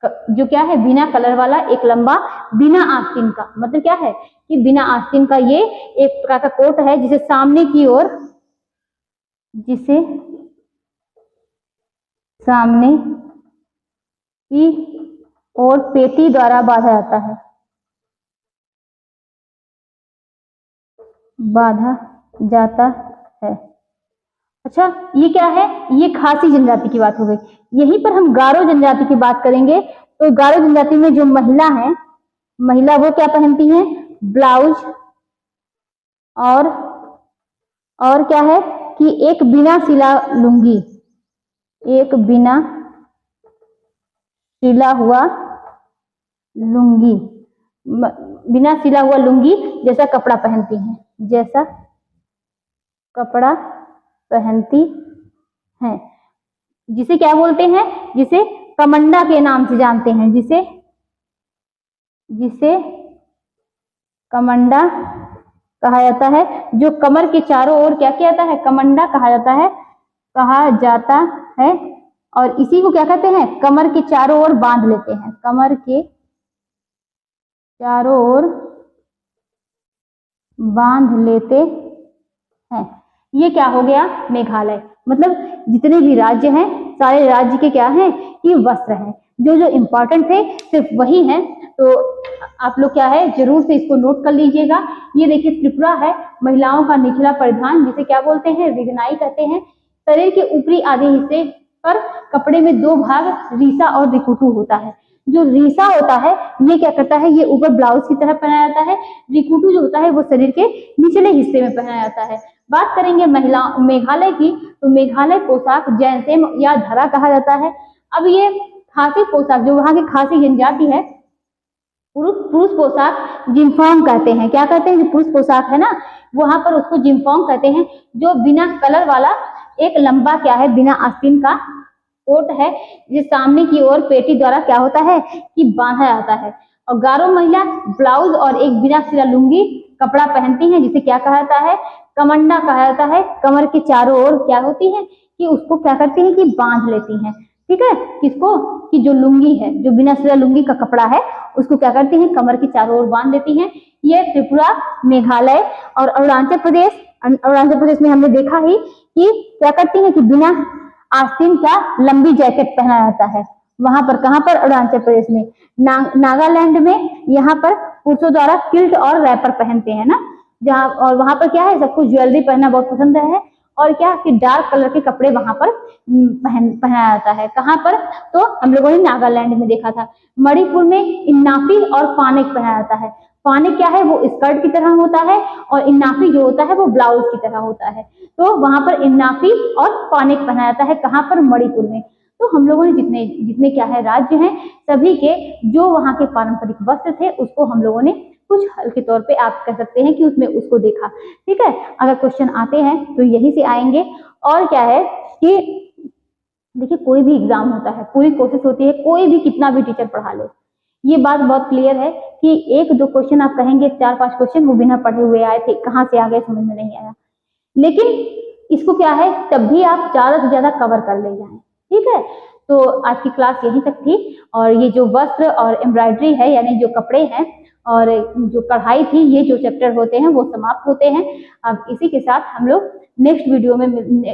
जो क्या है, बिना कलर वाला एक लंबा बिना आस्तीन का, मतलब क्या है कि बिना आस्तीन का ये एक प्रकार का कोट है जिसे सामने की ओर पेटी द्वारा बांधा जाता है। अच्छा, ये क्या है, ये खासी जनजाति की बात हो गई। यहीं पर हम गारो जनजाति की बात करेंगे। तो गारो जनजाति में जो महिला है, महिला वो क्या पहनती हैं, ब्लाउज, और क्या है कि एक बिना सिला हुआ लुंगी जैसा कपड़ा पहनती हैं, जिसे क्या बोलते हैं, जिसे कमंडा के नाम से जानते हैं, जिसे कमंडा कहा जाता है। जो कमर के चारों ओर क्या किया जाता है, कमंडा कहा जाता है। और इसी को क्या कहते हैं, कमर के चारों ओर बांध लेते हैं, कमर के चारों ओर बांध लेते हैं। ये क्या हो गया, मेघालय। मतलब जितने भी राज्य हैं सारे राज्य के क्या हैं कि वस्त्र हैं, जो जो इम्पोर्टेंट थे सिर्फ वही हैं। तो आप लोग क्या है जरूर से इसको नोट कर लीजिएगा। ये देखिए त्रिपुरा है, महिलाओं का निचला परिधान जिसे क्या बोलते हैं, रिगनाई कहते हैं। शरीर के ऊपरी आधे हिस्से पर कपड़े में दो भाग रीसा और रिकुटू होता है। जो रीसा होता है ये क्या करता है, ये ऊपर ब्लाउज की तरह पहनाया जाता है। रिकुटू जो होता है वो शरीर के निचले हिस्से में पहनाया जाता है। बात करेंगे मेघालय की, तो मेघालय पोशाक जैनसेम या धरा कहा जाता है। अब ये खासी पोशाक, जो वहाँ की खासी जनजाति है, पुरुष पोशाक जिम्फोंग कहते हैं। क्या कहते हैं, जो पुरुष पोशाक है ना वहां पर उसको जिम्फोंग कहते हैं। जो बिना कलर वाला एक लंबा क्या है, बिना आस्तीन का कोट है, जिस सामने की ओर पेटी द्वारा क्या होता है कि बांधा जाता है। और गारो महिला ब्लाउज और एक बिना सिरा लुंगी कपड़ा पहनती हैं, जिसे क्या कहा जाता है, कमंडा कहा जाता है। कमर के चारों ओर क्या होती है कि उसको क्या करती है कि बांध लेती हैं। ठीक है, किसको, कि जो लुंगी है, जो बिना सिरा लुंगी का कपड़ा है उसको क्या करती हैं, कमर के चारों ओर बांध देती हैं। ये त्रिपुरा, मेघालय और अरुणाचल प्रदेश। अरुणाचल प्रदेश में हमने देखा ही कि क्या करती हैं कि बिना आस्तीन का लंबी जैकेट पहना जाता है। वहां पर, कहां पर, अरुणाचल प्रदेश में। नागालैंड में यहाँ पर पुरुषों द्वारा किल्ट और रैपर पहनते हैं ना, जहाँ, और वहां पर क्या है, सबको ज्वेलरी पहनना बहुत पसंद है। और क्या कि डार्क कलर के कपड़े वहां पर पहनाया जाता है। कहाँ पर, तो हम लोगों ने नागालैंड में देखा था। मणिपुर में इन्नाफी और फानेक पहनाया जाता है। फानेक क्या है, वो स्कर्ट की तरह होता है, और इन्नाफी जो होता है वो ब्लाउज की तरह होता है। तो वहां पर इन्नाफी और फानेक पहनाया जाता है। कहाँ पर, मणिपुर में। तो हम लोगों ने जितने जितने क्या है राज्य हैं, सभी के जो वहाँ के पारंपरिक वस्त्र थे उसको हम लोगों ने कुछ हल्के तौर पे आप कह सकते हैं कि उसमें उसको देखा। ठीक है, अगर क्वेश्चन आते हैं तो यही से आएंगे। और क्या है कि देखिए कोई भी एग्जाम होता है, पूरी कोशिश होती है, कोई भी कितना भी टीचर पढ़ा ले, ये बात बहुत क्लियर है कि एक दो क्वेश्चन आप कहेंगे, 4-5 क्वेश्चन वो बिना पढ़े हुए आए थे, कहाँ से आ गए समझ में नहीं आया। लेकिन इसको क्या है, तब भी आप ज्यादा से ज्यादा कवर कर ले जाएं। ठीक है, तो आज की क्लास यहीं तक थी। और ये जो वस्त्र और एम्ब्रॉयडरी है, यानी जो कपड़े हैं और जो कढ़ाई थी, ये जो चैप्टर होते हैं वो समाप्त होते हैं। अब इसी के साथ हम लोग नेक्स्ट वीडियो में,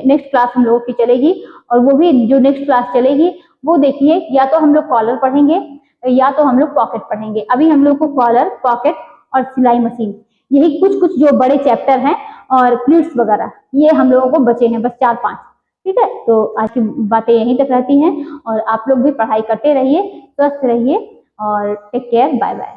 नेक्स्ट क्लास हम लोगों की चलेगी, और वो भी जो नेक्स्ट क्लास चलेगी वो देखिए, या तो हम लोग कॉलर पढ़ेंगे या तो हम लोग पॉकेट पढ़ेंगे। अभी हम लोग को कॉलर, पॉकेट और सिलाई मशीन, यही कुछ कुछ जो बड़े चैप्टर हैं, और प्लीट्स वगैरह, ये हम लोगों को बचे हैं बस 4-5। ठीक है, तो आज की बातें यहीं तक रहती हैं, और आप लोग भी पढ़ाई करते रहिए, स्वस्थ रहिए, और टेक केयर, बाय बाय।